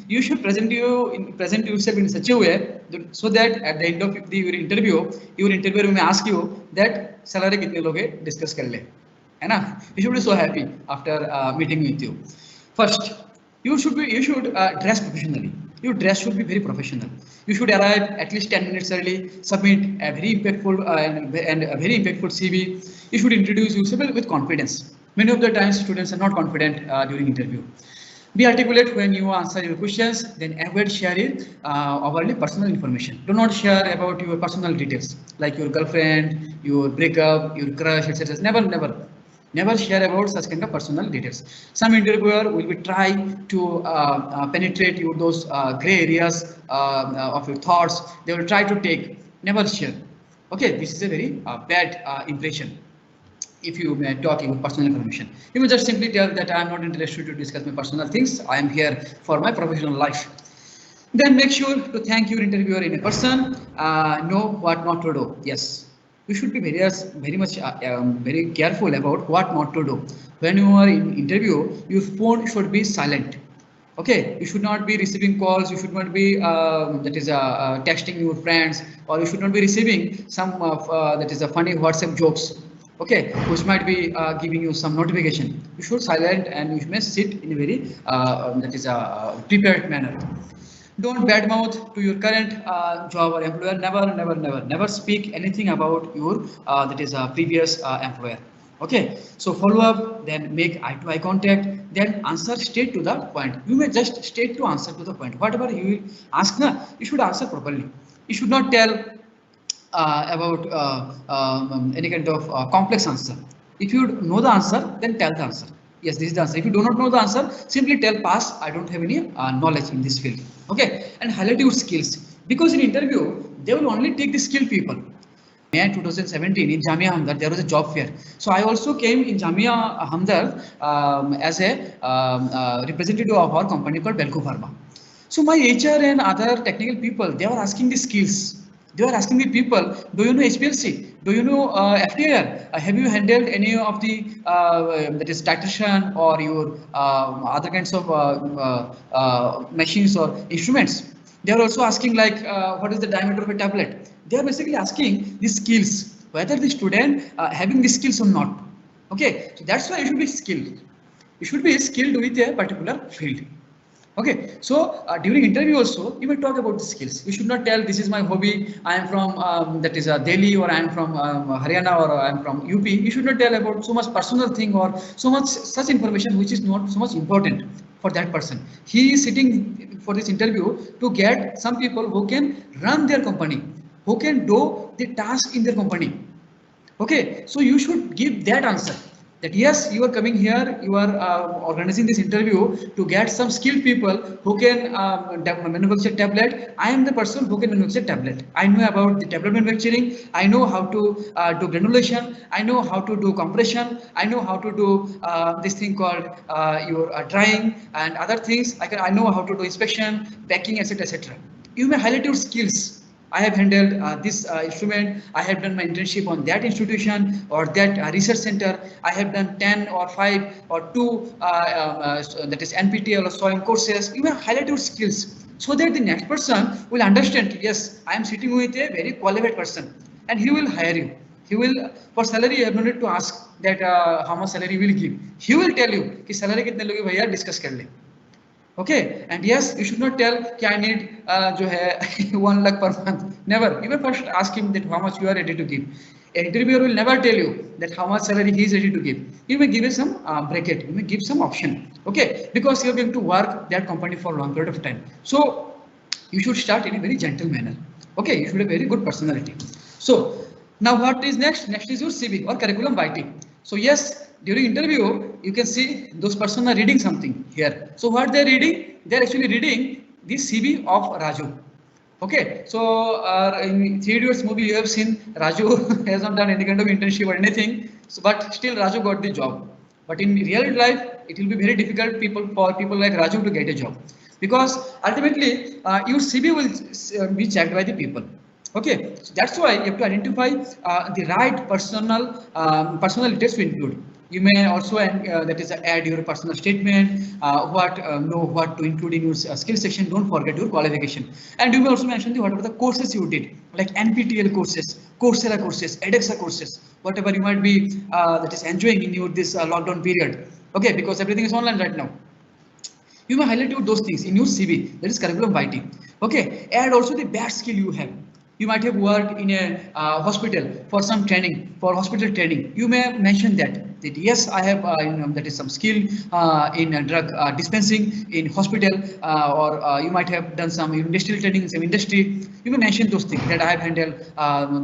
you should present yourself in such a way so that at the end of your interview, your interviewer may ask you that salary kitne loge discuss kar le, hai na? You should be so happy after meeting with you. First, you should dress professionally. Your dress should be very professional. You should arrive at least 10 minutes early, submit a very impactful and a very impactful CV. You should introduce yourself with confidence. Many of the times students are not confident during interview. Be articulate when you answer your questions, then avoid sharing overly personal information. Do not share about your personal details like your girlfriend, your breakup, your crush, etc. Never share about such kind of personal details. Some interviewer will be trying to penetrate those gray areas of your thoughts. They will try to take. Never share. Okay, this is a very bad impression. If you may talk your personal information, you may just simply tell that I am not interested to discuss my personal things. I am here for my professional life. Then make sure to thank your interviewer in a person. Know what not to do. Yes, you should be very much very careful about what not to do. When you are in interview, your phone should be silent. Okay, you should not be receiving calls. You should not be texting your friends, or you should not be receiving some that is a funny WhatsApp jokes. Okay, which might be giving you some notification. You should silent and you may sit in a very that is a prepared manner. Don't badmouth to your current job or employer. Never speak anything about your that is a previous employer. Okay, so follow up, then make eye-to-eye contact, then answer straight to the point. You may just straight to answer to the point. Whatever you will ask, you should answer properly. You should not tell about any kind of complex answer. If you know the answer, then tell the answer. Yes, this is the answer. If you do not know the answer, simply tell pass. I don't have any knowledge in this field. Okay, and highlight your skills, because in interview they will only take the skilled people. In 2017 in Jamia Hamdard there was a job fair. So I also came in Jamia Hamdard as a representative of our company called M.Pharma. So my HR and other technical people, they were asking the skills. They were asking the people, do you know HPLC? Do you know FTIR? Have you handled any of the that is titration or your other kinds of machines or instruments? They are also asking like what is the diameter of a tablet? They are basically asking the skills, whether the student having the skills or not. Okay, so that's why you should be skilled. You should be skilled with a particular field. Okay, so during interview also, you may talk about the skills. You should not tell this is my hobby. I am from that is Delhi, or I am from Haryana, or I am from UP. You should not tell about so much personal thing or so much such information which is not so much important for that person. He is sitting for this interview to get some people who can run their company, who can do the task in their company. Okay, so you should give that answer that yes, you are coming here, you are organizing this interview to get some skilled people who can manufacture tablet. I am the person who can manufacture tablet. I know about the tablet manufacturing. I know how to do granulation. I know how to do compression. I know how to do this thing called your drying and other things. I know how to do inspection, packing, etc., etc. You may highlight your skills. I have handled this instrument. I have done my internship on that institution or that research center. I have done 10 or 5 or 2 that is NPTEL or SOIM courses. You will highlight your skills so that the next person will understand, yes, I am sitting with a very qualified person and he will hire you. He will, for salary, you have no need to ask that how much salary will give. He will tell you कि salary कितने लोगे भैया discuss कर ले. Okay, and yes, you should not tell कि I need जो है 1 lakh per month. Never. You will first ask him that how much you are ready to give. An interviewer will never tell you that how much salary he is ready to give. You may give some bracket. You may give some option. Okay, because you are going to work that company for a long period of time. So you should start in a very gentle manner. Okay, you should have very good personality. So now what is next? Next is your CV or curriculum writing. So yes, during interview, you can see those person are reading something here. So what they're reading? They're actually reading the CV of Raju. Okay, so in 3 Idiots movie, you have seen Raju has not done any kind of internship or anything, so, but still Raju got the job. But in real life, it will be very difficult for people like Raju to get a job because ultimately your CV will be checked by the people. Okay, so that's why you have to identify the right personal details to include. You may also that is add your personal statement, know what to include in your skill section. Don't forget your qualification, and you may also mention whatever the courses you did, like NPTEL courses, Coursera courses, edX courses, whatever you might be that is enjoying in your this lockdown period. Okay, because everything is online right now. You may highlight those things in your CV, that is curriculum writing. Okay, add also the bad skill you have. You might have worked in a hospital for some training, for hospital training. You may mention that yes, I have that is some skill in drug dispensing in hospital, or you might have done some industrial training in some industry. You may mention those things that I have handled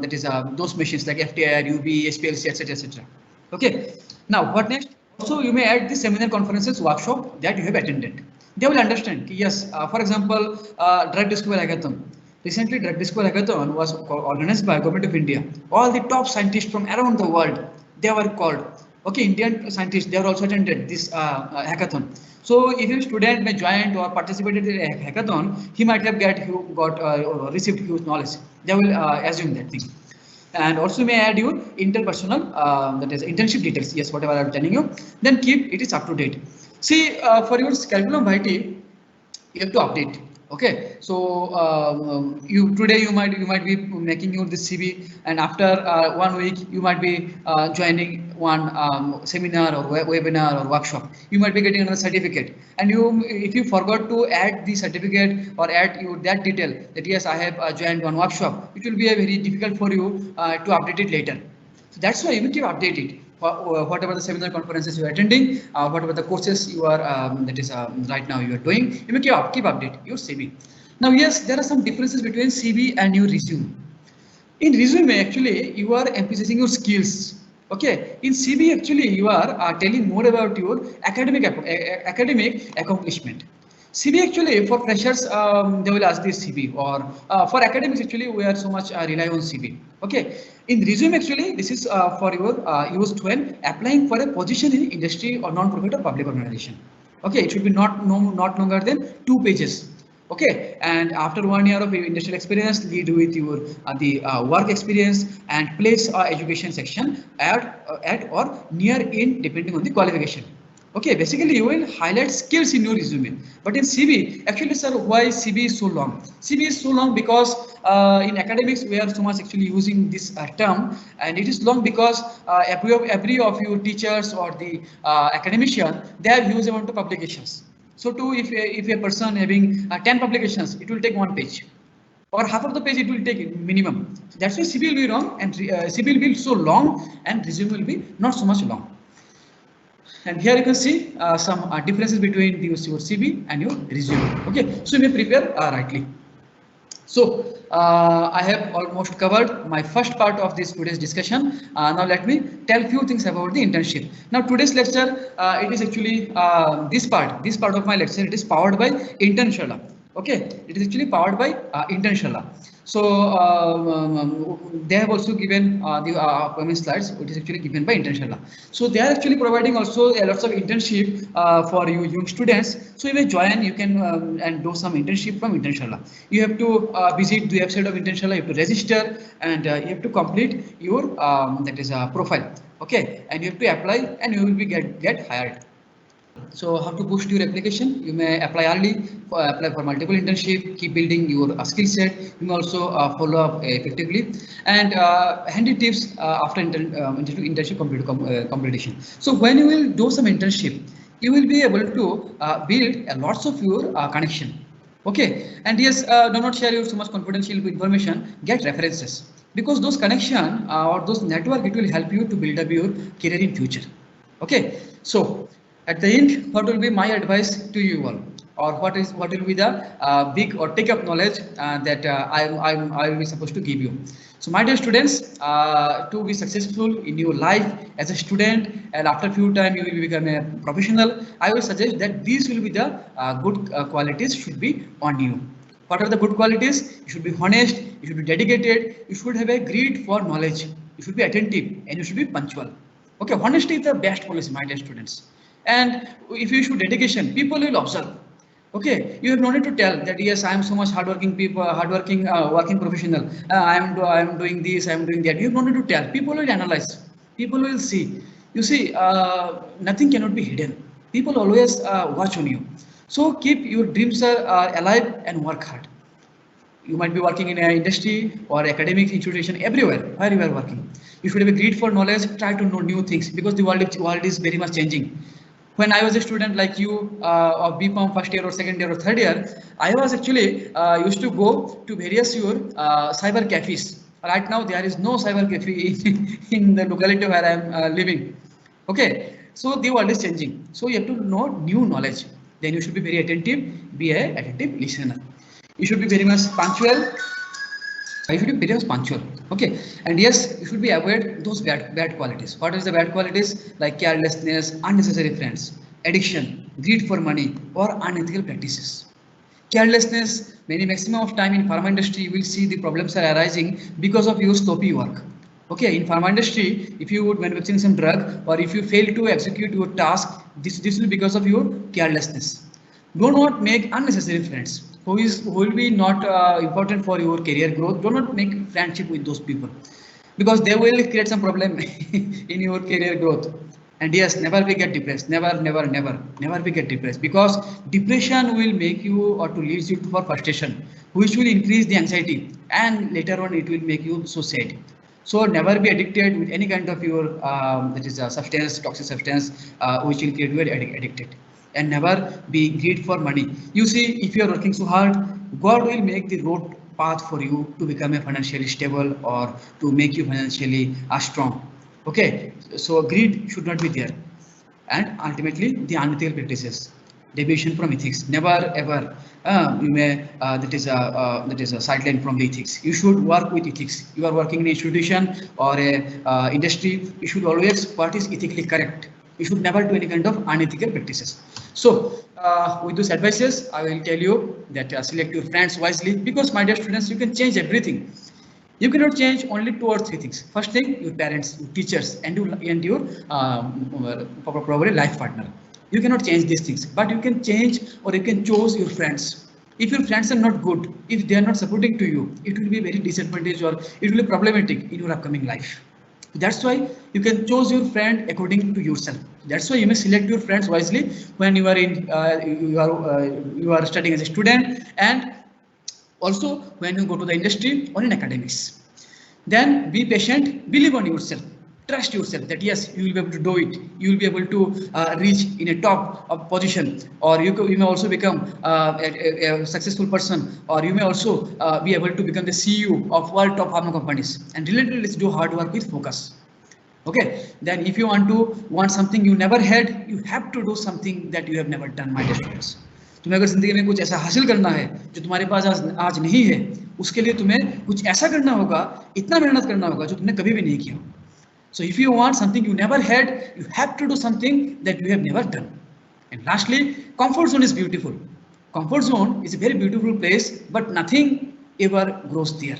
that is those machines like FTIR, UV, SPLC, etc., etc. Okay. Now what next? Also, you may add the seminar, conferences, workshop that you have attended. They will understand. Yes, for example, drug discovery hackathon. Recently, drug discovery hackathon was organized by Government of India. All the top scientists from around the world, they were called. Okay, Indian scientists, they are also attended this hackathon. So if a student may join or participated in a hackathon, he might have received huge knowledge. They will assume that thing. And also may add your interpersonal that is internship details. Yes, whatever I'm telling you, then keep it is up to date. See, for your curriculum vitae, you have to update. Okay, so you today you might be making your this CV, and after 1 week you might be joining one seminar or webinar or workshop. You might be getting another certificate, and you if you forgot to add the certificate or add your that detail that yes, I have joined one workshop, it will be a very difficult for you to update it later. So that's why you will keep updated. Whatever the seminar conferences you are attending, whatever the courses you are that is right now you are doing, you may keep update your CV. Now yes, there are some differences between CV and your resume. In resume, actually, you are emphasizing your skills. Okay, in CV, actually, you are telling more about your academic accomplishment. CV actually for freshers, they will ask this CV, or for academics actually we are so much rely on CV. Okay, in resume actually this is for your used when applying for a position in industry or non-profit or public organization. Okay, it should be not longer than 2 pages. Okay, and after 1 year of industrial experience, lead with your the work experience and place education section at or near in depending on the qualification. Okay, basically you will highlight skills in your resume, but in CV, actually, sir, why CV is so long? CV is so long because in academics we are so much actually using this term, and it is long because every of your teachers or the academician, they have huge amount of publications. So too, if a person having 10 publications, it will take 1 page, or half of the page it will take minimum. So that's why CV will be wrong, and CV will be so long, and resume will be not so much long. And here you can see some differences between your CV and your resume. Okay, so you may prepare rightly. So I have almost covered my first part of this today's discussion. Now let me tell few things about the internship. Now today's lecture, it is actually this part of my lecture, it is powered by Internshala. Okay, it is actually powered by Internshala. So they have also given the upcoming slides. It is actually given by Internshala. So they are actually providing also lots of internship for you young students. So you may join, you can and do some internship from Internshala. You have to visit the website of Internshala. You have to register, and you have to complete your that is profile. Okay, and you have to apply, and you will be get hired. So how to boost your application? You may apply early, apply for multiple internship, keep building your skill set. You may also follow up effectively, and handy tips after internship completion. So when you will do some internship, you will be able to build lots of your connection. Okay, and yes, do not share your so much confidential information. Get references, because those connection or those network, it will help you to build up your career in future. Okay, so at the end, what will be my advice to you all, or what will be the big or take up knowledge that I will be supposed to give you. So my dear students, to be successful in your life as a student, and after few time you will become a professional, I will suggest that these will be the good qualities should be on you. What are the good qualities? You should be honest, you should be dedicated, you should have a greed for knowledge, you should be attentive, and you should be punctual. Okay, honesty is the best policy, my dear students. And if you show dedication, people will observe. Okay, you have no need to tell that yes, I am so much hardworking people, hardworking working professional. I am doing this, I am doing that. You have no need to tell. People will analyze. People will see. You see, nothing cannot be hidden. People always watch on you. So keep your dreams alive and work hard. You might be working in an industry or academic institution, everywhere where you are working. You should have a greed for knowledge. Try to know new things, because the world is very much changing. When I was a student like you of B.Pharm first year or second year or third year, I was actually used to go to various your cyber cafes. Right now there is no cyber cafe in the locality where I am living. Okay, so the world is changing. So you have to know new knowledge. Then you should be very attentive, be a attentive listener. You should be very much punctual. You should be very much punctual. Okay, and yes, you should be avoid those bad qualities. What is the bad qualities? Like carelessness, unnecessary friends, addiction, greed for money, or unethical practices. Carelessness, many maximum of time in pharma industry, you will see the problems are arising because of your sloppy work. Okay, in pharma industry, if you would manufacturing some drug, or if you fail to execute your task, this will be because of your carelessness. Do not make unnecessary friends who will be not important for your career growth. Do not make friendship with those people, because they will create some problem in your career growth. And yes, never be get depressed. Never be get depressed, because depression will make you or to leads you to for frustration, which will increase the anxiety, and later on it will make you so sad. So never be addicted with any kind of your that is a substance, toxic substance, which will create you addicted. And never be greed for money. You see, if you are working so hard, God will make the road path for you to become a financially stable, or to make you financially strong. Okay, so greed should not be there. And ultimately, the unethical practices, deviation from ethics. Never ever you may that is a sideline from the ethics. You should work with ethics. You are working in an institution or a industry. You should always what is ethically correct. You should never do any kind of unethical practices. So with those advices, I will tell you that select your friends wisely, because my dear students, you can change everything. You cannot change only 2 or 3 things. First thing, your parents, your teachers, and your probably life partner. You cannot change these things, but you can change, or you can choose your friends. If your friends are not good, if they are not supporting to you, it will be very disadvantage, or it will be problematic in your upcoming life. That's why you can choose your friend according to yourself. That's why you may select your friends wisely when you are in you are studying as a student, and also when you go to the industry or in academics. Then be patient, believe on yourself. Trust yourself that yes, you will be able to do it. You will be able to reach in a top of position, or you may also become a successful person, or you may also be able to become the CEO of world top pharma companies. And related, let's do hard work with focus. Okay, then if you want something you never had, you have to do something that you have never done, my dear students. तुम्हें अगर जिंदगी में कुछ ऐसा हासिल करना है जो तुम्हारे पास आज नहीं है, उसके लिए तुम्हें कुछ ऐसा करना होगा, इतना मेहनत करना होगा जो तुमने कभी भी नहीं किया. So if you want something you never had, you have to do something that you have never done. And lastly, comfort zone is beautiful. Comfort zone is a very beautiful place, but nothing ever grows there.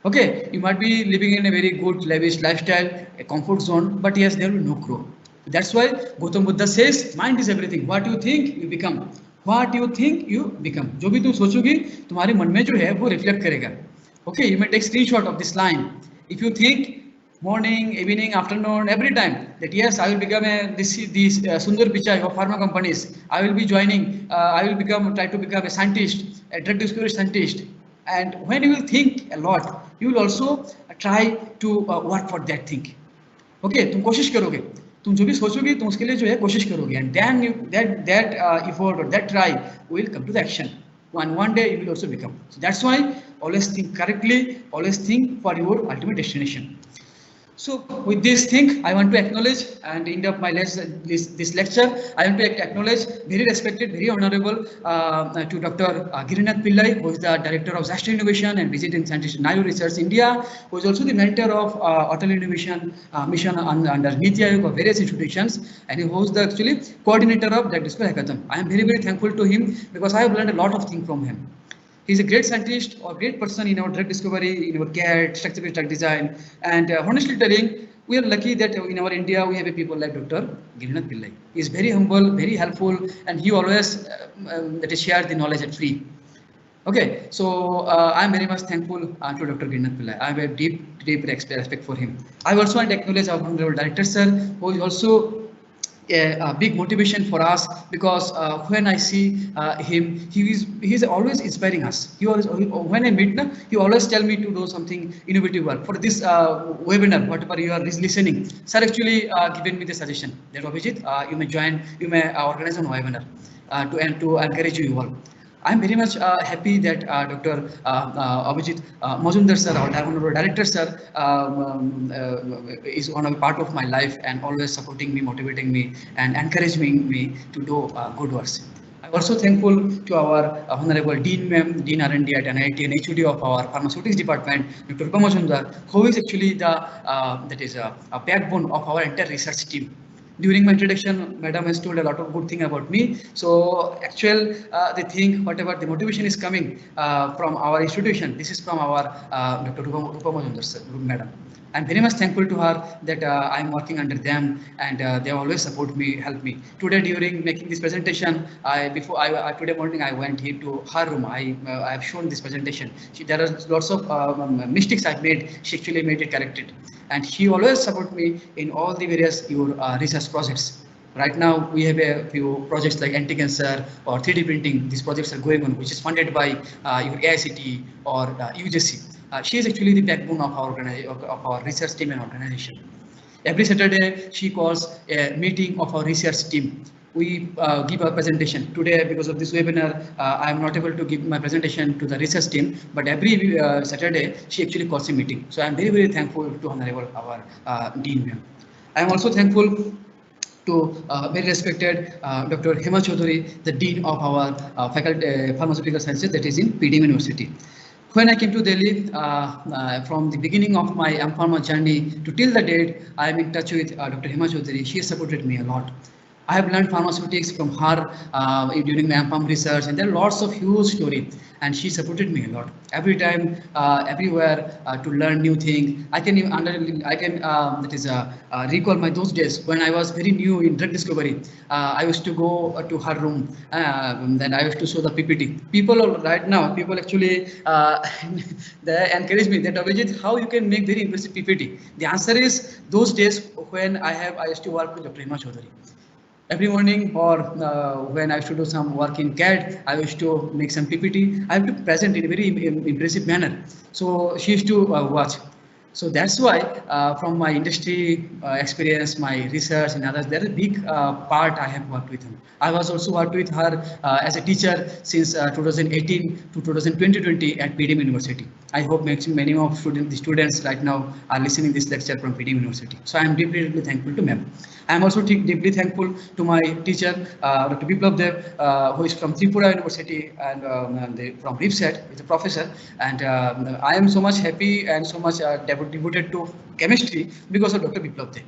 Okay, you might be living in a very good lavish lifestyle, a comfort zone, but yes, there will no grow. That's why Gautam Buddha says, mind is everything. What you think, you become. What you think, you become. जो भी तुम सोचोगी, तुम्हारे मन में जो है वो reflect करेगा. Okay, you may take screenshot of this line. If you think morning, evening, afternoon, every time that yes, I will become this Sundar Pichai of Pharma Companies. I will be joining. I will try to become a scientist, a drug discovery scientist. And when you will think a lot, you will also try to work for that thing. Okay, तुम कोशिश करोगे, तुम जो भी सोचोगे तुम उसके लिए जो है कोशिश करोगे, and then that effort or that try will come to the action. One day you will also become. So that's why always think correctly, always think for your ultimate destination. So with this thing, I want to acknowledge and end up my this lecture. I want to acknowledge very respected, very honorable to Dr. Girinath Pillai, who is the Director of Disaster Innovation and Visiting Scientist in Nayo Research India, who is also the mentor of Atal Innovation Mission under NIET of various institutions, and he was the actually coordinator of Drug Discovery Hackathon. I am very, very thankful to him because I have learned a lot of things from him. He's a great scientist or great person in our drug discovery, in our CAD, structure-based drug design. And honestly telling, we are lucky that in our India, we have a people like Dr. Girinath Pillai. He's very humble, very helpful, and he always shares the knowledge at free. Okay, so I'm very much thankful to Dr. Girinath Pillai. I have a deep respect for him. I also want to acknowledge our honorable director, sir, who is also a big motivation for us, because when I see him, he's always inspiring us. When I meet him, he always tell me to do something innovative work. For this webinar, whatever you are listening, sir actually given me the suggestion that Abhijit, you may organize a webinar to encourage you all. I'm very much happy that Dr. Abhijit Majumdar sir, our honorable director sir, is one of part of my life and always supporting me, motivating me, and encouraging me to do good works. I'm also thankful to our honorable Dean Ma'am, Dean R&D at NIET and HOD of our Pharmaceutics Department, Dr. Rupa Majumdar, who is actually the a backbone of our entire research team. During my introduction, Madam has told a lot of good thing about me. So actual, they think whatever the motivation is coming from our institution, this is from our Dr. Rupa Majumdar sir, Madam. I'm very much thankful to her that I'm working under them, and they always support me, help me. Today during making this presentation, today morning I went here to her room. I have shown this presentation. There are lots of mistakes I've made. She actually made it corrected, and she always support me in all the various your research projects. Right now we have a few projects like anti-cancer or 3D printing. These projects are going on, which is funded by your AICT or UGC. She is actually the backbone of our research team and organization. Every Saturday, she calls a meeting of our research team. We give a presentation. Today, because of this webinar, I am not able to give my presentation to the research team, but every Saturday, she actually calls a meeting. So I am very, very thankful to Honorable our Dean Ma'am. I am also thankful to very respected Dr. Hema Chaudhary, the Dean of our Faculty Pharmaceutical Sciences, that is in PDM University. When I came to Delhi, from the beginning of my M.Pharma journey to till the date, I am in touch with Dr. Hema Chaudhary. She has supported me a lot. I have learned pharmaceutics from her during my M.Pharma research, and there are lots of huge stories, and she supported me a lot. Every time, everywhere to learn new things. I can recall my those days when I was very new in drug discovery. I used to go to her room, then I used to show the PPT. People actually they encourage me that Abhijit, how you can make very impressive PPT. The answer is those days when I used to work with Dr. Hema Chaudhary. Every morning, or when I used to do some work in CAD, I used to make some PPT. I have to present in a very impressive manner. So she used to watch. So that's why from my industry experience, my research and others, there is a big part I have worked with him. I was also worked with her as a teacher since 2018 to 2020 at PDM University. I hope many of the students right now are listening this lecture from PDM University. So I am deeply thankful to ma'am. I am also deeply thankful to my teacher, Dr. Biplav Dev, who is from Tripura University and from RIPSET, is a professor. And I am so much happy and so much devoted to chemistry because of Dr. Biplav Dev.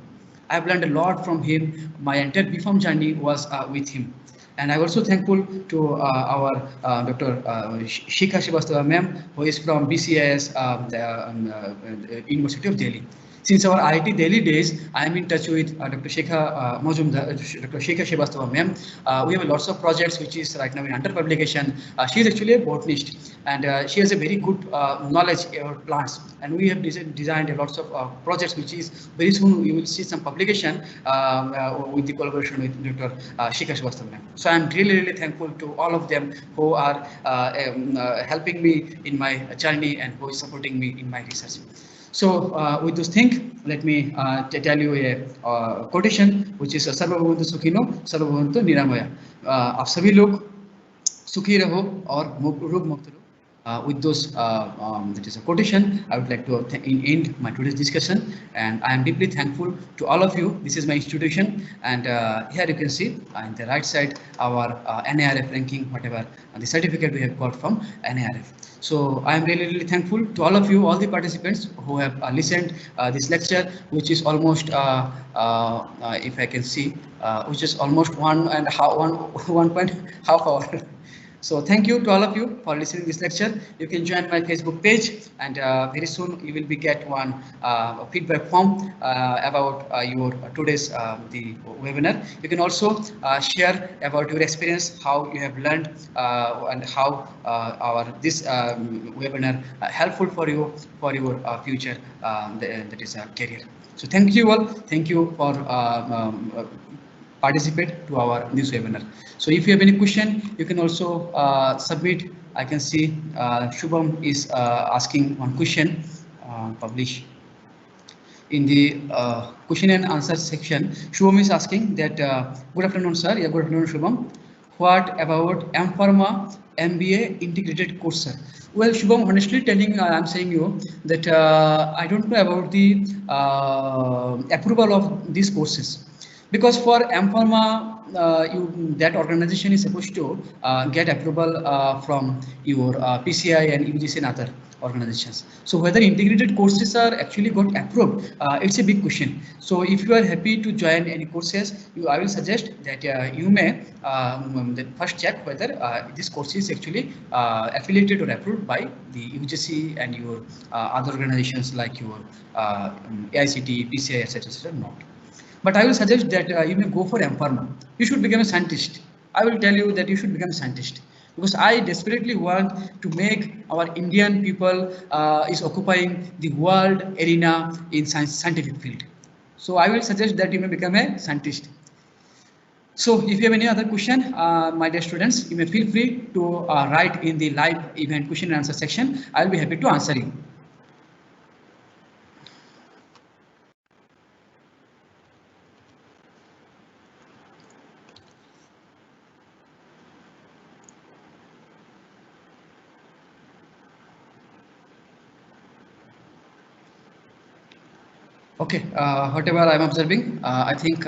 I have learned a lot from him. My entire B.Pharm journey was with him. And I'm also thankful to our Dr. Shikha Srivastava ma'am, who is from BCIS, the University of Delhi. Since our IIT Delhi days, I am in touch with Dr. Shekha Majumdar, Dr. Shekha Srivastava ma'am. We have lots of projects which is right now in under publication. She is actually a botanist and she has a very good knowledge about plants. And we have designed a lots of projects which is very soon you will see some publication with the collaboration with Dr. Shekha Srivastava ma'am. So I am really thankful to all of them who are helping me in my journey and who is supporting me in my research. So with those things, let me tell you a quotation which is सर्वभूत सुखिनो सर्वभूत निरामया. आप सभी लोग सुखी रहो और रोग मुक्त रहो. With those, that is a quotation, I would like to end my today's discussion, and I am deeply thankful to all of you. This is my institution, and here you can see in the right side our NIRF ranking, whatever the certificate we have got from NIRF. So I am really thankful to all of you, all the participants who have listened this lecture, which is almost, if I can see, which is almost 1.5 hour. So thank you to all of you for listening to this lecture. You can join my Facebook page, and very soon you will be get one feedback form about your today's the webinar. You can also share about your experience, how you have learned and how our this webinar helpful for you for your future that is a career. So thank you all. Thank you for participate to our this webinar. So if you have any question, you can also submit. I can see Shubham is asking one question. Publish in the question and answer section. Shubham is asking that good afternoon, sir. Yeah, good afternoon, Shubham. What about M.Pharma MBA integrated course, sir? Well, Shubham, honestly telling, I'm saying you that I don't know about the approval of these courses. Because for M.Pharma, that organization is supposed to get approval from your PCI and UGC and other organizations. So whether integrated courses are actually got approved, it's a big question. So if you are happy to join any courses, I will suggest that you may first check whether this course is actually affiliated or approved by the UGC and your other organizations like your AICT, PCI, etc. Not. But I will suggest that you may go for M.Pharma. You should become a scientist. I will tell you that you should become a scientist because I desperately want to make our Indian people is occupying the world arena in scientific field. So I will suggest that you may become a scientist. So if you have any other question, my dear students, you may feel free to write in the live event question and answer section. I will be happy to answer you. Okay, whatever I'm observing, I think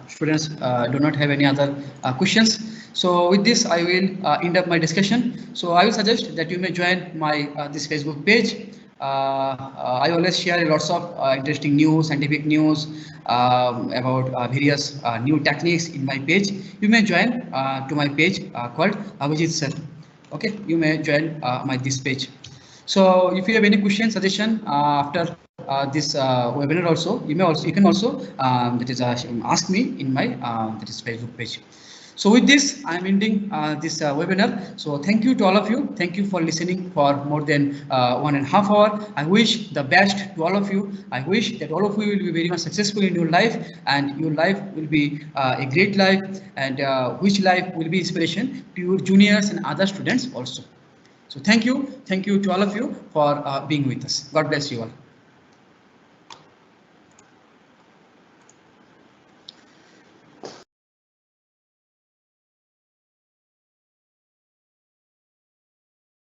students do not have any other questions. So with this, I will end up my discussion. So I will suggest that you may join my this Facebook page. I always share lots of interesting news, scientific news about various new techniques in my page. You may join to my page called Abhijit Sir. Okay, you may join my this page. So if you have any question, suggestion after this webinar also, you can also that is ask me in my that is Facebook page. So with this, I am ending this webinar. So thank you to all of you. Thank you for listening for more than 1.5 hours. I wish the best to all of you. I wish that all of you will be very much successful in your life, and your life will be a great life, and which life will be inspiration to your juniors and other students also. So thank you to all of you for being with us. God bless you all.